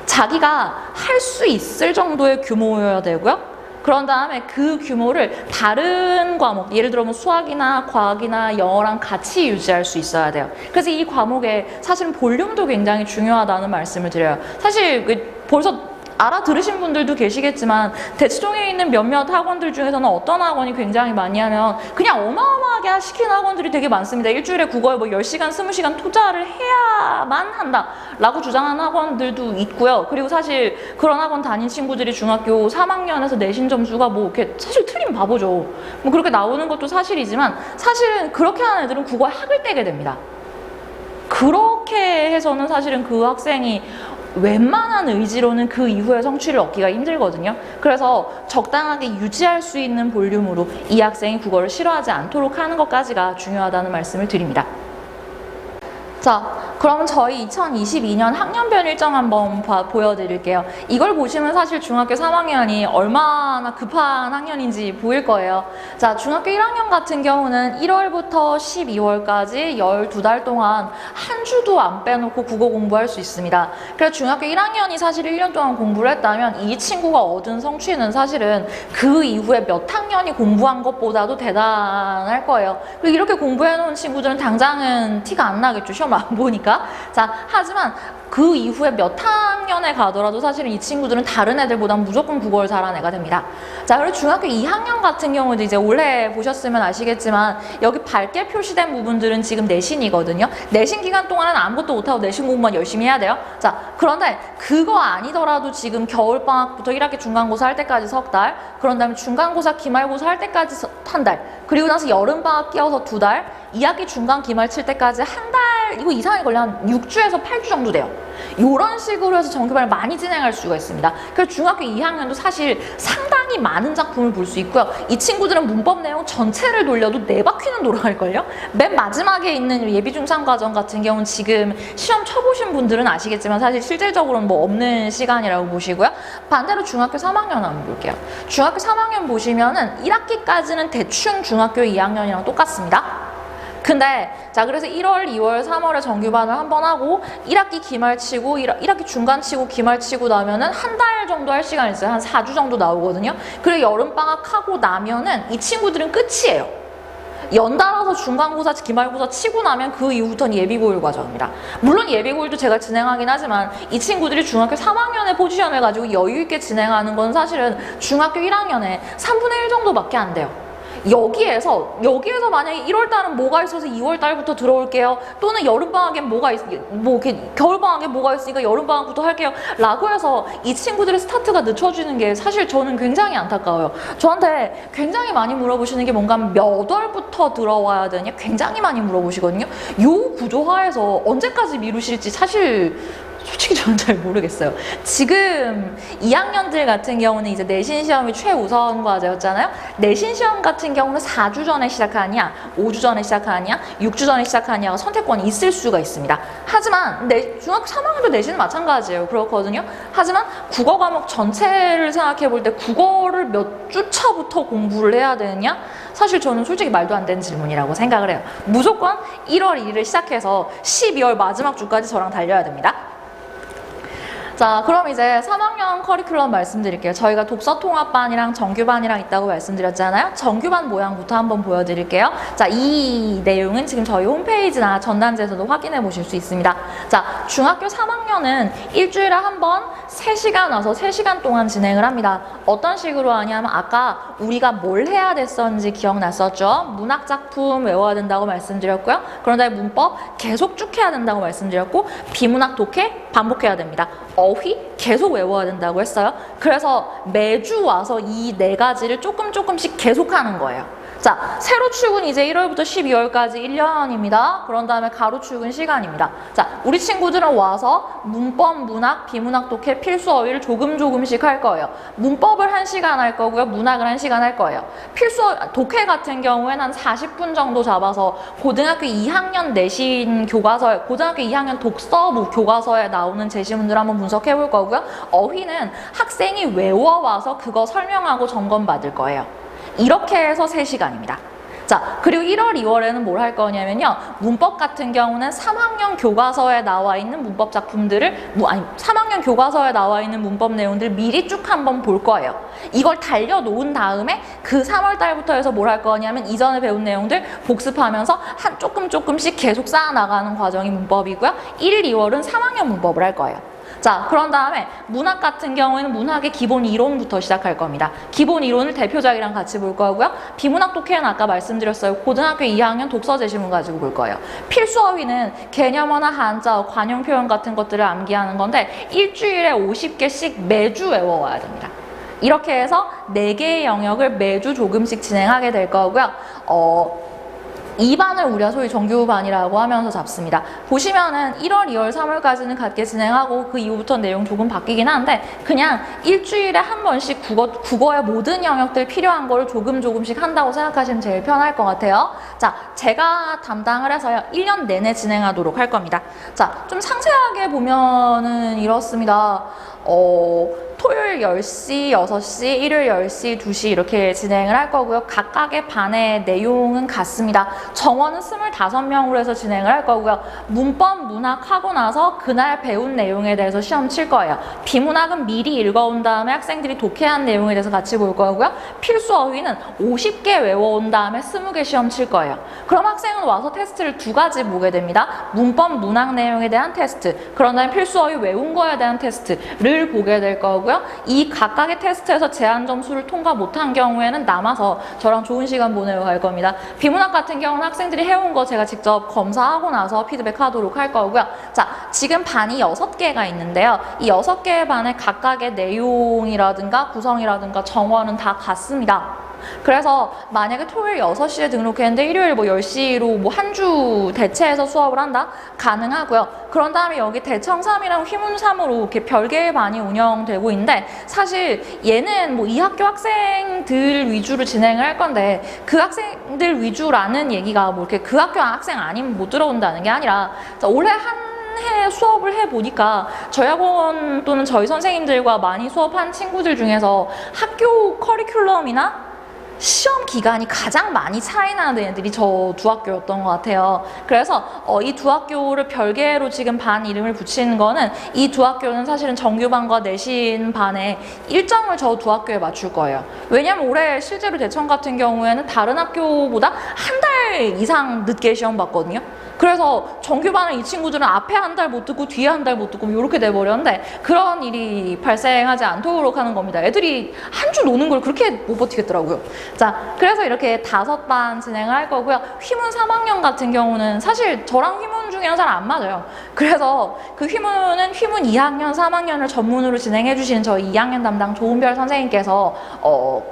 자기가 할 수 있을 정도의 규모여야 되고요. 그런 다음에 그 규모를 다른 과목, 예를 들어 뭐 수학이나 과학이나 영어랑 같이 유지할 수 있어야 돼요. 그래서 이 과목에 사실은 볼륨도 굉장히 중요하다는 말씀을 드려요. 사실 벌써 알아들으신 분들도 계시겠지만 대치동에 있는 몇몇 학원들 중에서는 어떤 학원이 굉장히 많이 하면 그냥 어마어마하게 시키는 학원들이 되게 많습니다. 일주일에 국어에 뭐 10시간, 20시간 투자를 해야만 한다 라고 주장하는 학원들도 있고요. 그리고 사실 그런 학원 다닌 친구들이 중학교 3학년에서 내신 점수가 뭐 이렇게 사실 틀린 바보죠. 뭐 그렇게 나오는 것도 사실이지만 사실은 그렇게 하는 애들은 국어에 학을 떼게 됩니다. 그렇게 해서는 사실은 그 학생이 웬만한 의지로는 그 이후에 성취를 얻기가 힘들거든요. 그래서 적당하게 유지할 수 있는 볼륨으로 이 학생이 국어를 싫어하지 않도록 하는 것까지가 중요하다는 말씀을 드립니다. 자, 그러면 저희 2022년 학년별 일정 한번 보여드릴게요. 이걸 보시면 사실 중학교 3학년이 얼마나 급한 학년인지 보일 거예요. 자, 중학교 1학년 같은 경우는 1월부터 12월까지 12달 동안 한 주도 안 빼놓고 국어 공부할 수 있습니다. 그래서 중학교 1학년이 사실 1년 동안 공부를 했다면 이 친구가 얻은 성취는 사실은 그 이후에 몇 학년이 공부한 것보다도 대단할 거예요. 그리고 이렇게 공부해놓은 친구들은 당장은 티가 안 나겠죠. 시험 안 보니까. 자, 하지만 그 이후에 몇 학년에 가더라도 사실은 이 친구들은 다른 애들보다 무조건 국어를 잘하는 애가 됩니다. 자, 그리고 중학교 2학년 같은 경우도 이제 올해 보셨으면 아시겠지만 여기 밝게 표시된 부분들은 지금 내신이거든요. 내신 기간 동안은 아무것도 못하고 내신 공부만 열심히 해야 돼요. 자, 그런데 그거 아니더라도 지금 겨울방학부터 1학기 중간고사 할 때까지 석 달, 그런 다음에 중간고사 기말고사 할 때까지 한 달, 그리고 나서 여름방학 끼워서 2달, 2학기 중간 기말 칠 때까지 한 달, 이거 이상이 걸려 한 6주에서 8주 정도 돼요. 이런 식으로 해서 정규반을 많이 진행할 수가 있습니다. 그래서 중학교 2학년도 사실 상당히 많은 작품을 볼 수 있고요. 이 친구들은 문법 내용 전체를 돌려도 4바퀴는 돌아갈걸요? 맨 마지막에 있는 예비중상과정 같은 경우는 지금 시험 쳐보신 분들은 아시겠지만 사실 실질적으로는 뭐 없는 시간이라고 보시고요. 반대로 중학교 3학년 한번 볼게요. 중학교 3학년 보시면은 1학기까지는 대충 중학교 2학년이랑 똑같습니다. 근데 자, 그래서 1월, 2월, 3월에 정규반을 한번 하고 1학기 기말 치고 1학기 중간 치고 기말 치고 나면은 한 달 정도 할 시간이 있어요. 한 4주 정도 나오거든요. 그리고 여름방학 하고 나면은 이 친구들은 끝이에요. 연달아서 중간고사, 기말고사 치고 나면 그 이후부터는 예비고일 과정입니다. 물론 예비고일도 제가 진행하긴 하지만 이 친구들이 중학교 3학년의 포지션을 가지고 여유 있게 진행하는 건 사실은 중학교 1학년에 3분의 1 정도밖에 안 돼요. 여기에서 만약에 1월달은 뭐가 있어서 2월달부터 들어올게요. 또는 여름방학엔 겨울방학에 뭐가 있으니까 여름방학부터 할게요. 라고 해서 이 친구들의 스타트가 늦춰지는 게 사실 저는 굉장히 안타까워요. 저한테 굉장히 많이 물어보시는 게 뭔가 몇 월부터 들어와야 되냐 굉장히 많이 물어보시거든요. 요 구조화에서 언제까지 미루실지 사실 솔직히 저는 잘 모르겠어요. 지금 2학년들 같은 경우는 이제 내신 시험이 최우선 과제였잖아요. 내신 시험 같은 경우는 4주 전에 시작하냐, 5주 전에 시작하냐, 6주 전에 시작하냐가 선택권이 있을 수가 있습니다. 하지만 중학교 3학년도 내신은 마찬가지예요. 그렇거든요. 하지만 국어 과목 전체를 생각해 볼 때 국어를 몇 주차부터 공부를 해야 되느냐? 사실 저는 솔직히 말도 안 되는 질문이라고 생각을 해요. 무조건 1월 1일 시작해서 12월 마지막 주까지 저랑 달려야 됩니다. 자, 그럼 이제 3학년 커리큘럼 말씀드릴게요. 저희가 독서통합반이랑 정규반이랑 있다고 말씀드렸잖아요. 정규반 모양부터 한번 보여드릴게요. 자, 이 내용은 지금 저희 홈페이지나 전단지에서도 확인해 보실 수 있습니다. 자, 중학교 3학년은 일주일에 한 번 3시간 와서 3시간 동안 진행을 합니다. 어떤 식으로 하냐면 아까 우리가 뭘 해야 됐었는지 기억났었죠? 문학작품 외워야 된다고 말씀드렸고요. 그런 다음에 문법 계속 쭉 해야 된다고 말씀드렸고 비문학 독해 반복해야 됩니다. 어휘 계속 외워야 된다고 했어요. 그래서 매주 와서 이 4가지를 조금씩 계속하는 거예요. 자, 세로 축은 이제 1월부터 12월까지 1년입니다. 그런 다음에 가로 축은 시간입니다. 자, 우리 친구들은 와서 문법, 문학, 비문학, 독해, 필수 어휘를 조금씩 할 거예요. 문법을 1시간 할 거고요. 문학을 1시간 할 거예요. 독해 같은 경우에는 한 40분 정도 잡아서 고등학교 2학년 내신 교과서에, 고등학교 2학년 독서부 교과서에 나오는 제시문들 한번 분석해 볼 거고요. 어휘는 학생이 외워와서 그거 설명하고 점검 받을 거예요. 이렇게 해서 3시간입니다. 자, 그리고 1월, 2월에는 뭘 할 거냐면요. 문법 같은 경우는 3학년 교과서에 나와 있는 문법 작품들을, 3학년 교과서에 나와 있는 문법 내용들 미리 쭉 한번 볼 거예요. 이걸 달려놓은 다음에 그 3월 달부터 해서 뭘 할 거냐면 이전에 배운 내용들 복습하면서 조금씩 계속 쌓아나가는 과정이 문법이고요. 1, 2월은 3학년 문법을 할 거예요. 자, 그런 다음에 문학 같은 경우에는 문학의 기본 이론부터 시작할 겁니다. 기본 이론을 대표작이랑 같이 볼 거고요. 비문학 독해는 아까 말씀드렸어요. 고등학교 2학년 독서 제시문 가지고 볼 거예요. 필수 어휘는 개념어나 한자어, 관용 표현 같은 것들을 암기하는 건데 일주일에 50개씩 매주 외워와야 됩니다. 이렇게 해서 4개의 영역을 매주 조금씩 진행하게 될 거고요. 2반을 우리가 소위 정규반이라고 하면서 잡습니다. 보시면은 1월, 2월, 3월까지는 같게 진행하고 그 이후부터 내용 조금 바뀌긴 한데 그냥 일주일에 한 번씩 국어의 모든 영역들 필요한 거를 조금씩 한다고 생각하시면 제일 편할 것 같아요. 자, 제가 담당을 해서요. 1년 내내 진행하도록 할 겁니다. 자, 좀 상세하게 보면은 이렇습니다. 토요일 10시, 6시, 일요일 10시, 2시 이렇게 진행을 할 거고요. 각각의 반의 내용은 같습니다. 정원은 25명으로 해서 진행을 할 거고요. 문법, 문학 하고 나서 그날 배운 내용에 대해서 시험 칠 거예요. 비문학은 미리 읽어온 다음에 학생들이 독해한 내용에 대해서 같이 볼 거고요. 필수 어휘는 50개 외워온 다음에 20개 시험 칠 거예요. 그럼 학생은 와서 테스트를 2가지 보게 됩니다. 문법, 문학 내용에 대한 테스트, 그런 다음에 필수 어휘 외운 거에 대한 테스트를 보게 될 거고요. 이 각각의 테스트에서 제한 점수를 통과 못한 경우에는 남아서 저랑 좋은 시간 보내러 갈 겁니다. 비문학 같은 경우는 학생들이 해온 거 제가 직접 검사하고 나서 피드백하도록 할 거고요. 자, 지금 반이 6개가 있는데요. 이 6개의 반의 각각의 내용이라든가 구성이라든가 정원은 다 같습니다. 그래서 만약에 토요일 6시에 등록했는데 일요일 10시로 한 주 대체해서 수업을 한다? 가능하고요. 그런 다음에 여기 대청 3이랑 휘문 3으로 이렇게 별개의 반이 운영되고 있는데 사실 얘는 2학교 학생들 위주로 진행을 할 건데 그 학생들 위주라는 얘기가 이렇게 그 학교 학생 아니면 못 들어온다는 게 아니라 올해 해 수업을 해보니까 저희 학원 또는 저희 선생님들과 많이 수업한 친구들 중에서 학교 커리큘럼이나 시험 기간이 가장 많이 차이 나는 애들이 저 두 학교였던 것 같아요. 그래서 이 두 학교를 별개로 지금 반 이름을 붙이는 거는 이 두 학교는 사실은 정규반과 내신 반의 일정을 저 두 학교에 맞출 거예요. 왜냐면 올해 실제로 대청 같은 경우에는 다른 학교보다 한 달 이상 늦게 시험 봤거든요. 그래서 정규반은 이 친구들은 앞에 한 달 못 듣고 뒤에 한 달 못 듣고 이렇게 돼버렸는데 그런 일이 발생하지 않도록 하는 겁니다. 애들이 한 주 노는 걸 그렇게 못 버티겠더라고요. 자, 그래서 이렇게 5반 진행을 할 거고요. 휘문 3학년 같은 경우는 사실 저랑 휘문 중에는 잘 안 맞아요. 그래서 그 휘문은 휘문 2학년, 3학년을 전문으로 진행해 주시는 저희 2학년 담당 조은별 선생님께서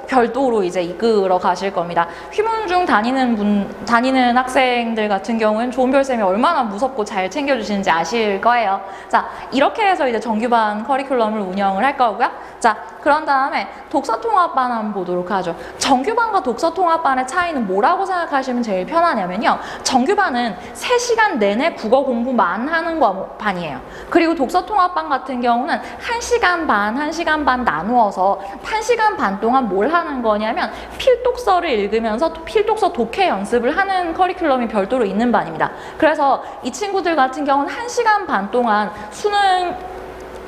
별도로 이제 이끌어 가실 겁니다. 휘문 중 다니는 학생들 같은 경우는 조은별 쌤이 얼마나 무섭고 잘 챙겨주시는지 아실 거예요. 자, 이렇게 해서 이제 정규반 커리큘럼을 운영을 할 거고요. 자, 그런 다음에 독서통합반 한번 보도록 하죠. 정규반과 독서통합반의 차이는 뭐라고 생각하시면 제일 편하냐면요. 정규반은 3시간 내내 국어 공부만 하는 반이에요. 그리고 독서통합반 같은 경우는 1시간 반, 1시간 반 나누어서 1시간 반 동안 뭘 하는 거냐면 필독서를 읽으면서 필독서 독해 연습을 하는 커리큘럼이 별도로 있는 반입니다. 그래서 이 친구들 같은 경우는 1시간 반 동안 수능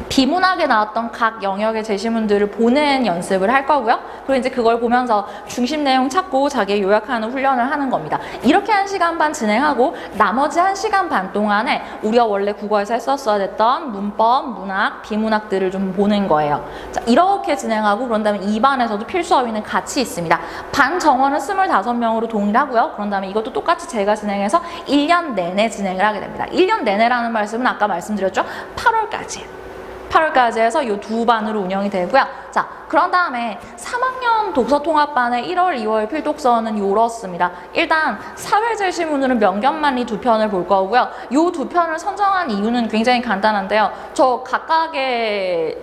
비문학에 나왔던 각 영역의 제시문들을 보는 연습을 할 거고요. 그리고 이제 그걸 보면서 중심 내용 찾고 자기 요약하는 훈련을 하는 겁니다. 이렇게 1시간 반 진행하고 나머지 1시간 반 동안에 우리가 원래 국어에서 했었어야 됐던 문법, 문학, 비문학들을 좀 보는 거예요. 자, 이렇게 진행하고 그런 다음에 2반에서도 필수 어휘는 같이 있습니다. 반 정원은 25명으로 동일하고요. 그런 다음에 이것도 똑같이 제가 진행해서 1년 내내 진행을 하게 됩니다. 1년 내내라는 말씀은 아까 말씀드렸죠. 8월까지 해서 이 두 반으로 운영이 되고요. 자, 그런 다음에 3학년 독서통합반의 1월, 2월 필독서는 이렇습니다. 일단 사회제시문으로는 명견만리 2편을 볼 거고요. 이 2편을 선정한 이유는 굉장히 간단한데요. 저 각각의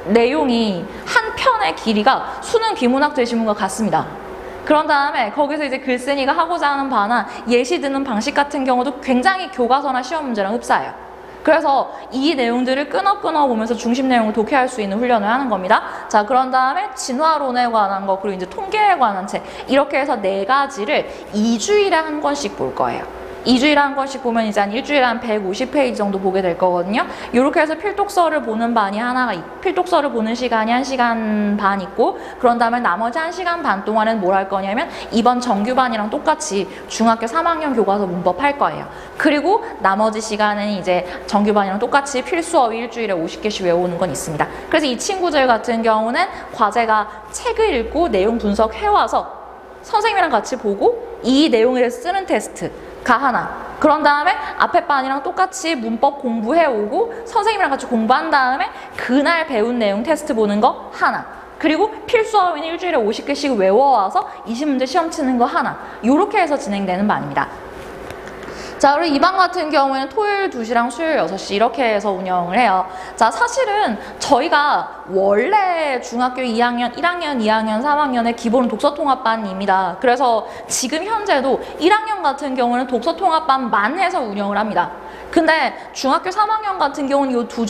내용이 한 편의 길이가 수능 비문학 제시문과 같습니다. 그런 다음에 거기서 이제 글쓴이가 하고자 하는 바나 예시 드는 방식 같은 경우도 굉장히 교과서나 시험 문제랑 흡사해요. 그래서 이 내용들을 끊어 보면서 중심 내용을 독해할 수 있는 훈련을 하는 겁니다. 자, 그런 다음에 진화론에 관한 거, 그리고 이제 통계에 관한 책, 이렇게 해서 4가지를 2주일에 한 권씩 볼 거예요. 2주일에 한 권씩 보면 이제 한 일주일에 한 150페이지 정도 보게 될 거거든요. 이렇게 해서 필독서를 보는 반이 하나가 필독서를 보는 시간이 1시간 반 있고, 그런 다음에 나머지 1시간 반 동안은 뭘 할 거냐면 이번 정규반이랑 똑같이 중학교 3학년 교과서 문법 할 거예요. 그리고 나머지 시간은 이제 정규반이랑 똑같이 필수어휘 일주일에 50개씩 외우는 건 있습니다. 그래서 이 친구들 같은 경우는 과제가 책을 읽고 내용 분석해와서 선생님이랑 같이 보고 이 내용을 쓰는 테스트가 하나, 그런 다음에 앞에 반이랑 똑같이 문법 공부해오고 선생님이랑 같이 공부한 다음에 그날 배운 내용 테스트 보는 거 하나, 그리고 필수어휘는 일주일에 50개씩 외워와서 20문제 시험 치는 거 하나, 이렇게 해서 진행되는 반입니다. 자, 그리고 이 반 같은 경우에는 토요일 2시랑 수요일 6시 이렇게 해서 운영을 해요. 자, 사실은 저희가 원래 중학교 2학년, 1학년, 2학년, 3학년의 기본 독서통합반입니다. 그래서 지금 현재도 1학년 같은 경우는 독서통합반만 해서 운영을 합니다. 근데 중학교 3학년 같은 경우는 이 두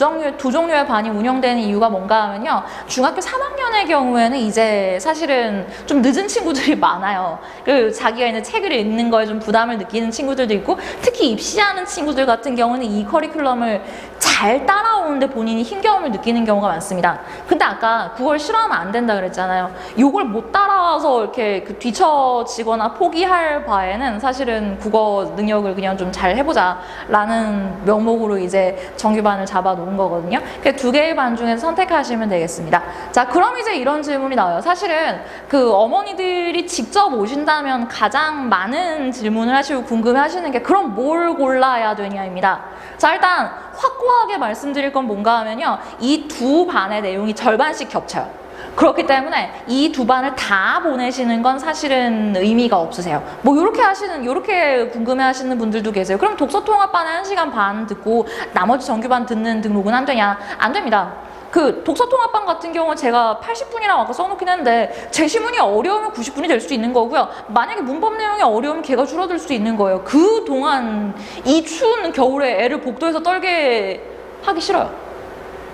종류의 반이 운영되는 이유가 뭔가 하면요. 중학교 3학년의 경우에는 이제 사실은 좀 늦은 친구들이 많아요. 그 자기가 있는 책을 읽는 거에 좀 부담을 느끼는 친구들도 있고, 특히 입시하는 친구들 같은 경우는 이 커리큘럼을 잘 따라오는데 본인이 힘겨움을 느끼는 경우가 많습니다. 근데 아까 국어를 싫어하면 안 된다 그랬잖아요. 요걸 못 따라와서 이렇게 뒤처지거나 포기할 바에는 사실은 국어 능력을 그냥 좀 잘 해보자 라는 명목으로 이제 정규반을 잡아 놓은 거거든요. 그 2개의 반 중에서 선택하시면 되겠습니다. 자, 그럼 이제 이런 질문이 나와요. 사실은 그 어머니들이 직접 오신다면 가장 많은 질문을 하시고 궁금해 하시는 게 그럼 뭘 골라야 되냐입니다. 자, 일단 확고하게 말씀드릴 건 뭔가 하면요. 이 2반의 내용이 절반씩 겹쳐요. 그렇기 때문에 이 2반을 다 보내시는 건 사실은 의미가 없으세요. 뭐 요렇게 궁금해 하시는 분들도 계세요. 그럼 독서통합반에 1시간 반 듣고 나머지 정규반 듣는 등록은 안 되냐? 안 됩니다. 그 독서통합반 같은 경우는 제가 80분이라고 아까 써놓긴 했는데 제시문이 어려우면 90분이 될 수 있는 거고요. 만약에 문법 내용이 어려우면 걔가 줄어들 수 있는 거예요. 그동안 이 추운 겨울에 애를 복도에서 떨게 하기 싫어요.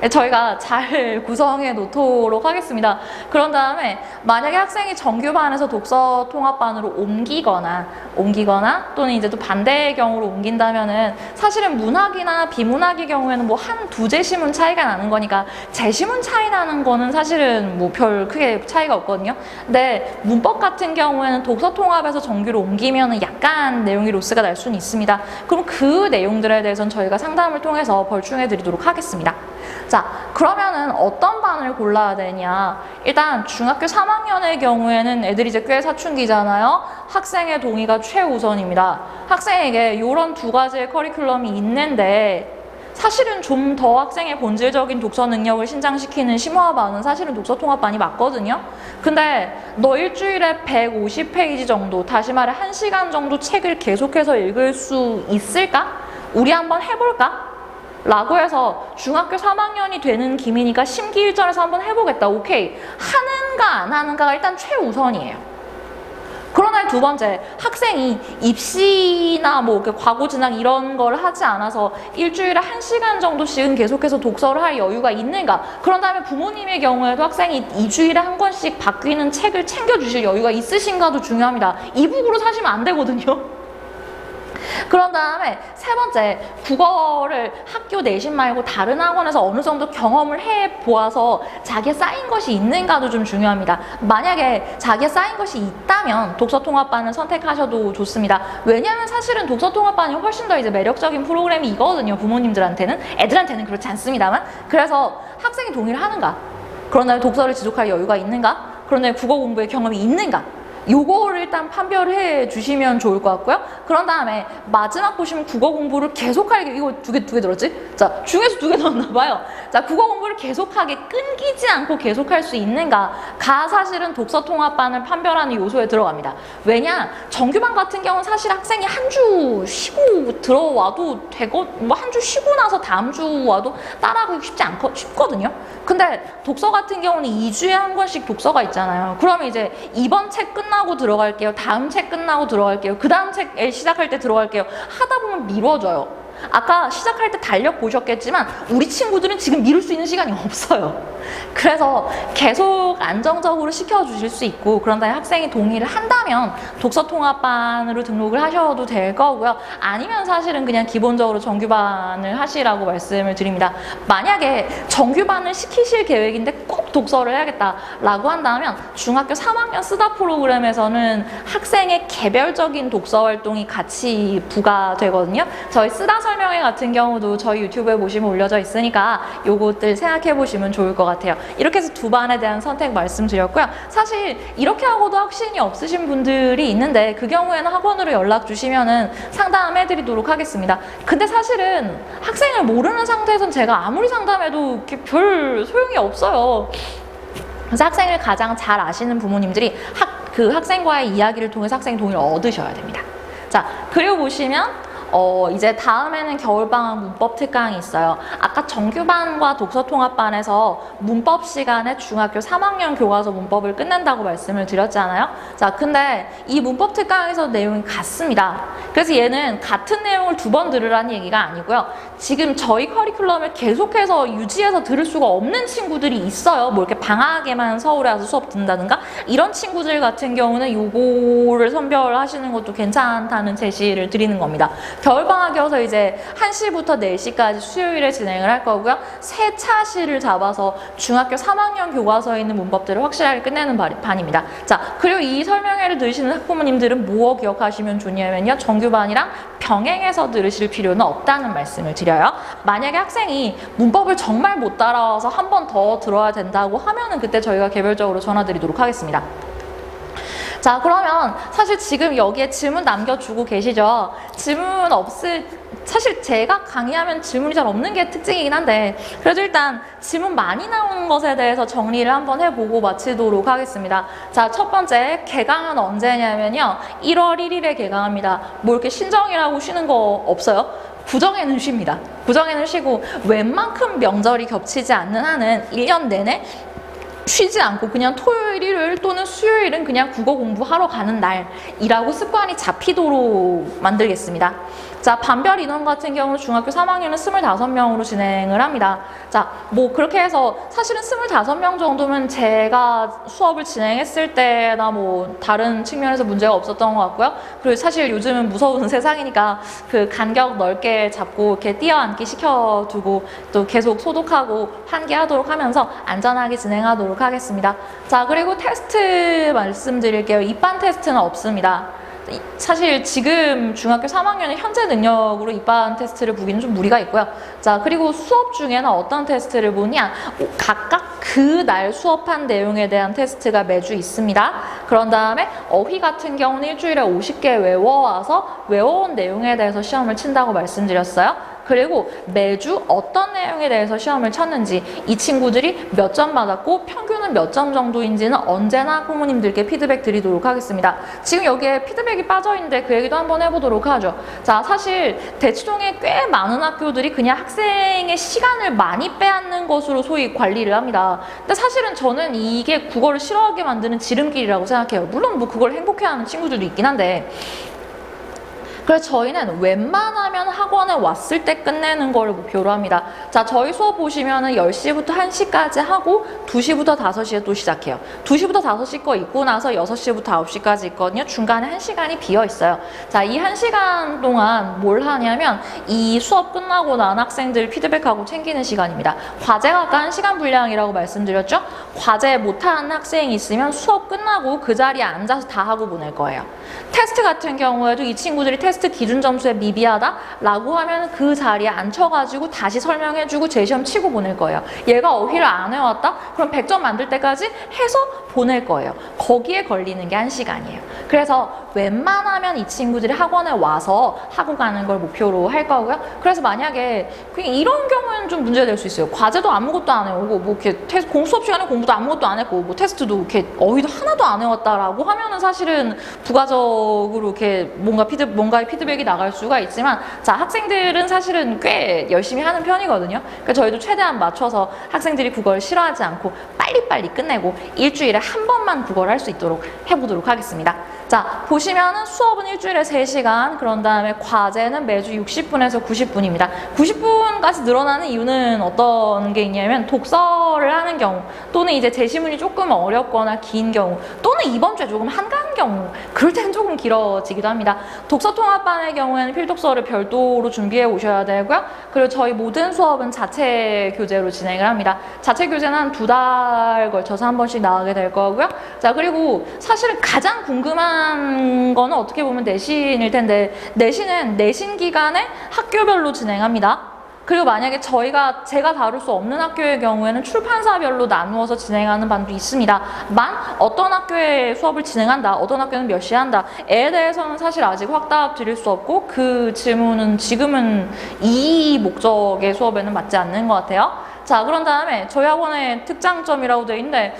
저희가 잘 구성해 놓도록 하겠습니다. 그런 다음에 만약에 학생이 정규반에서 독서통합반으로 옮기거나 또는 이제 또 반대의 경우로 옮긴다면은 사실은 문학이나 비문학의 경우에는 뭐 한두 제시문 차이가 나는 거니까 제시문 차이 나는 거는 사실은 뭐 별 크게 차이가 없거든요. 근데 문법 같은 경우에는 독서통합에서 정규로 옮기면은 약간 내용이 로스가 날 수는 있습니다. 그럼 그 내용들에 대해서는 저희가 상담을 통해서 벌충해 드리도록 하겠습니다. 자, 그러면은 어떤 반을 골라야 되냐? 일단 중학교 3학년의 경우에는 애들이 이제 꽤 사춘기잖아요. 학생의 동의가 최우선입니다. 학생에게 이런 2가지의 커리큘럼이 있는데 사실은 좀 더 학생의 본질적인 독서 능력을 신장시키는 심화반은 사실은 독서통합반이 맞거든요. 근데 너 일주일에 150페이지 정도, 다시 말해 1시간 정도 책을 계속해서 읽을 수 있을까? 우리 한번 해볼까? 라고 해서 중학교 3학년이 되는 김이니까 심기일전에서 한번 해보겠다. 오케이. 하는가 안 하는가가 일단 최우선이에요. 그러나 2번째, 학생이 입시나 뭐 과고 진학 이런 걸 하지 않아서 일주일에 1시간 정도씩은 계속해서 독서를 할 여유가 있는가? 그런 다음에 부모님의 경우에도 학생이 2주일에 한 권씩 바뀌는 책을 챙겨주실 여유가 있으신가도 중요합니다. 이북으로 사시면 안 되거든요. 그런 다음에 3번째, 국어를 학교 내신 말고 다른 학원에서 어느 정도 경험을 해보아서 자기에 쌓인 것이 있는가도 좀 중요합니다. 만약에 자기에 쌓인 것이 있다면 독서통합반을 선택하셔도 좋습니다. 왜냐하면 사실은 독서통합반이 훨씬 더 이제 매력적인 프로그램이거든요. 부모님들한테는. 애들한테는 그렇지 않습니다만. 그래서 학생이 동의를 하는가? 그런 다음에 독서를 지속할 여유가 있는가? 그런 다음에 국어 공부의 경험이 있는가? 요거를 일단 판별해 주시면 좋을 것 같고요. 그런 다음에 마지막 보시면 국어 공부를 계속하게, 이거 두 개 들었지? 자, 중에서 2개 넣었나 봐요. 자, 국어 공부를 계속하게 끊기지 않고 계속할 수 있는가가 사실은 독서통합반을 판별하는 요소에 들어갑니다. 왜냐? 정규반 같은 경우는 사실 학생이 한 주 쉬고 들어와도 되고, 뭐 한 주 쉬고 나서 다음 주 와도 따라하기 쉽거든요. 근데 독서 같은 경우는 2주에 한 권씩 독서가 있잖아요. 그러면 이제 이번 책 끝나고 들어갈게요. 다음 책 끝나고 들어갈게요. 그 다음 책 시작할 때 들어갈게요. 하다 보면 미뤄져요. 아까 시작할 때 달력 보셨겠지만 우리 친구들은 지금 미룰 수 있는 시간이 없어요. 그래서 계속 안정적으로 시켜주실 수 있고, 그런 다음에 학생이 동의를 한다면 독서통합반으로 등록을 하셔도 될 거고요. 아니면 사실은 그냥 기본적으로 정규반을 하시라고 말씀을 드립니다. 만약에 정규반을 시키실 계획인데 꼭 독서를 해야겠다라고 한다면 중학교 3학년 쓰다 프로그램에서는 학생의 개별적인 독서 활동이 같이 부과되거든요. 저희 쓰다 설명회 같은 경우도 저희 유튜브에 보시면 올려져 있으니까 요것들 생각해 보시면 좋을 것 같아요. 이렇게 해서 두 반에 대한 선택 말씀드렸고요. 사실 이렇게 하고도 확신이 없으신 분들이 있는데 그 경우에는 학원으로 연락 주시면은 상담해 드리도록 하겠습니다. 근데 사실은 학생을 모르는 상태에선 제가 아무리 상담해도 별 소용이 없어요. 그래서 학생을 가장 잘 아시는 부모님들이 그 학생과의 이야기를 통해서 학생의 동의를 얻으셔야 됩니다. 자, 그리고 보시면 이제 다음에는 겨울방학 문법 특강이 있어요. 아까 정규반과 독서통합반에서 문법 시간에 중학교 3학년 교과서 문법을 끝낸다고 말씀을 드렸잖아요. 자, 근데 이 문법 특강에서 내용이 같습니다. 그래서 얘는 같은 내용을 두 번 들으라는 얘기가 아니고요. 지금 저희 커리큘럼을 계속해서 유지해서 들을 수가 없는 친구들이 있어요. 뭐 이렇게 방학에만 서울에 와서 수업 듣는다든가 이런 친구들 같은 경우는 요거를 선별하시는 것도 괜찮다는 제시를 드리는 겁니다. 겨울방학이어서 이제 1시부터 4시까지 수요일에 진행을 할 거고요. 세 차시를 잡아서 중학교 3학년 교과서에 있는 문법들을 확실하게 끝내는 반입니다. 자, 그리고 이 설명회를 들으시는 학부모님들은 뭐 기억하시면 좋냐면요. 정규반이랑 병행해서 들으실 필요는 없다는 말씀을 드려요. 만약에 학생이 문법을 정말 못 따라와서 한 번 더 들어야 된다고 하면은 그때 저희가 개별적으로 전화 드리도록 하겠습니다. 자, 그러면 사실 지금 여기에 질문 남겨주고 계시죠? 사실 제가 강의하면 질문이 잘 없는 게 특징이긴 한데 그래도 일단 질문 많이 나오는 것에 대해서 정리를 한번 해보고 마치도록 하겠습니다. 자, 첫 번째, 개강은 언제냐면요. 1월 1일에 개강합니다. 뭐 이렇게 신정이라고 쉬는 거 없어요. 구정에는 쉽니다. 구정에는 쉬고 웬만큼 명절이 겹치지 않는 한은 1년 내내 쉬지 않고 그냥 토요일, 일요일 또는 수요일은 그냥 국어 공부하러 가는 날이라고 습관이 잡히도록 만들겠습니다. 자, 반별 인원 같은 경우는 중학교 3학년은 25명으로 진행을 합니다. 자, 뭐 그렇게 해서 사실은 25명 정도면 제가 수업을 진행했을 때나 뭐 다른 측면에서 문제가 없었던 것 같고요. 그리고 사실 요즘은 무서운 세상이니까 그 간격 넓게 잡고 이렇게 띄어앉기 시켜두고 또 계속 소독하고 환기하도록 하면서 안전하게 진행하도록 하겠습니다. 자, 그리고 테스트 말씀드릴게요. 입반 테스트는 없습니다. 사실 지금 중학교 3학년의 현재 능력으로 입반 테스트를 보기는 좀 무리가 있고요. 자, 그리고 수업 중에는 어떤 테스트를 보냐? 각각 그날 수업한 내용에 대한 테스트가 매주 있습니다. 그런 다음에 어휘 같은 경우는 일주일에 50개 외워와서 외워온 내용에 대해서 시험을 친다고 말씀드렸어요. 그리고 매주 어떤 내용에 대해서 시험을 쳤는지, 이 친구들이 몇 점 받았고 평균은 몇 점 정도인지는 언제나 부모님들께 피드백 드리도록 하겠습니다. 지금 여기에 피드백이 빠져있는데 그 얘기도 한번 해보도록 하죠. 자, 사실 대치동에 꽤 많은 학교들이 그냥 학생의 시간을 많이 빼앗는 것으로 소위 관리를 합니다. 근데 사실은 저는 이게 국어를 싫어하게 만드는 지름길이라고 생각해요. 물론 뭐 그걸 행복해하는 친구들도 있긴 한데, 그래서 저희는 웬만하면 학원에 왔을 때 끝내는 걸 목표로 합니다. 자, 저희 수업 보시면은 10시부터 1시까지 하고 2시부터 5시에 또 시작해요. 2시부터 5시 거 있고 나서 6시부터 9시까지 있거든요. 중간에 1시간이 비어 있어요. 자, 이 1시간 동안 뭘 하냐면 이 수업 끝나고 난 학생들 피드백하고 챙기는 시간입니다. 과제가 아까 1시간 분량이라고 말씀드렸죠? 과제 못한 학생이 있으면 수업 끝나고 그 자리에 앉아서 다 하고 보낼 거예요. 테스트 같은 경우에도 이 친구들이 테스트 기준 점수에 미비하다라고 하면 그 자리에 앉혀가지고 다시 설명해주고 재시험 치고 보낼 거예요. 얘가 어휘를 안 해왔다? 그럼 100점 만들 때까지 해서 보낼 거예요. 거기에 걸리는 게 1시간이에요. 그래서 웬만하면 이 친구들이 학원에 와서 하고 가는 걸 목표로 할 거고요. 그래서 만약에 그냥 이런 경우에는 좀 문제가 될 수 있어요. 과제도 아무것도 안 해오고 뭐 이렇게 수업 시간에 공부도 아무것도 안 했고 뭐 테스트도 이렇게 어휘도 하나도 안 해왔다라고 하면은 사실은 부가적으로 이렇게 뭔가의 피드백이 나갈 수가 있지만, 자, 학생들은 사실은 꽤 열심히 하는 편이거든요. 그러니까 저희도 최대한 맞춰서 학생들이 국어를 싫어하지 않고 빨리빨리 끝내고 일주일에 한 번만 국어를 할 수 있도록 해보도록 하겠습니다. 자, 보시면은 수업은 일주일에 3시간, 그런 다음에 과제는 매주 60분에서 90분입니다. 90분까지 늘어나는 이유는 어떤 게 있냐면, 독서를 하는 경우, 또는 이제 제시문이 조금 어렵거나 긴 경우, 또는 이번 주에 조금 한가한 경우, 그럴 때는 조금 길어지기도 합니다. 독서 통합반의 경우에는 필독서를 별도로 준비해 오셔야 되고요. 그리고 저희 모든 수업은 자체 교재로 진행을 합니다. 자체 교재는 한 2달 걸쳐서 한 번씩 나가게 될 거고요. 자, 그리고 사실은 가장 궁금한 거는 어떻게 보면 내신일 텐데, 내신은 내신 기간에 학교별로 진행합니다. 그리고 만약에 제가 다룰 수 없는 학교의 경우에는 출판사별로 나누어서 진행하는 반도 있습니다. 어떤 학교에 수업을 진행한다, 어떤 학교는 몇 시에 한다에 대해서는 사실 아직 확답 드릴 수 없고, 그 질문은 지금은 이 목적의 수업에는 맞지 않는 것 같아요. 자, 그런 다음에 저희 학원의 특장점이라고 되어 있는데,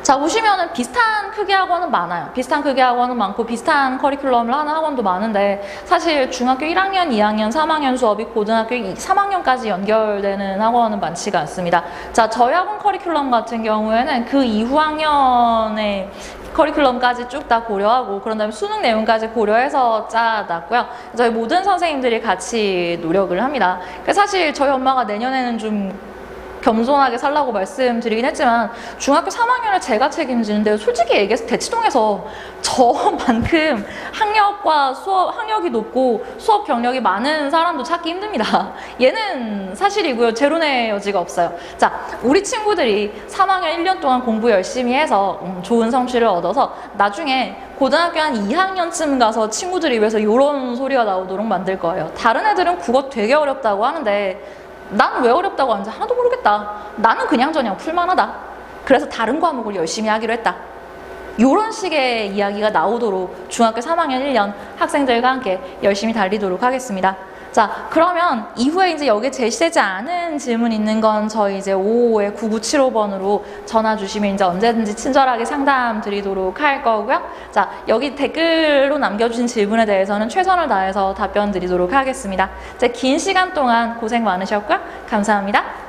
자, 보시면은 비슷한 크기 학원은 많아요. 비슷한 크기 학원은 많고 비슷한 커리큘럼을 하는 학원도 많은데, 사실 중학교 1학년, 2학년, 3학년 수업이 고등학교 3학년까지 연결되는 학원은 많지가 않습니다. 자, 저희 학원 커리큘럼 같은 경우에는 그 이후 학년의 커리큘럼까지 쭉 다 고려하고, 그런 다음에 수능 내용까지 고려해서 짜놨고요. 저희 모든 선생님들이 같이 노력을 합니다. 사실 저희 엄마가 내년에는 좀 겸손하게 살라고 말씀드리긴 했지만, 중학교 3학년을 제가 책임지는데 솔직히 얘기해서 대치동에서 저만큼 학력이 높고 수업 경력이 많은 사람도 찾기 힘듭니다. 얘는 사실이고요. 제로의 여지가 없어요. 자, 우리 친구들이 3학년 1년 동안 공부 열심히 해서 좋은 성취를 얻어서 나중에 고등학교 한 2학년쯤 가서 친구들 입에서 이런 소리가 나오도록 만들 거예요. 다른 애들은 국어 되게 어렵다고 하는데, 나는 왜 어렵다고 하는지 하나도 모르겠다. 나는 그냥저냥 풀만하다. 그래서 다른 과목을 열심히 하기로 했다. 이런 식의 이야기가 나오도록 중학교 3학년 1년 학생들과 함께 열심히 달리도록 하겠습니다. 자, 그러면 이후에 이제 여기에 제시되지 않은 질문 있는 건 저희 이제 555-9975번으로 전화 주시면 이제 언제든지 친절하게 상담 드리도록 할 거고요. 자, 여기 댓글로 남겨주신 질문에 대해서는 최선을 다해서 답변 드리도록 하겠습니다. 긴 시간 동안 고생 많으셨고요. 감사합니다.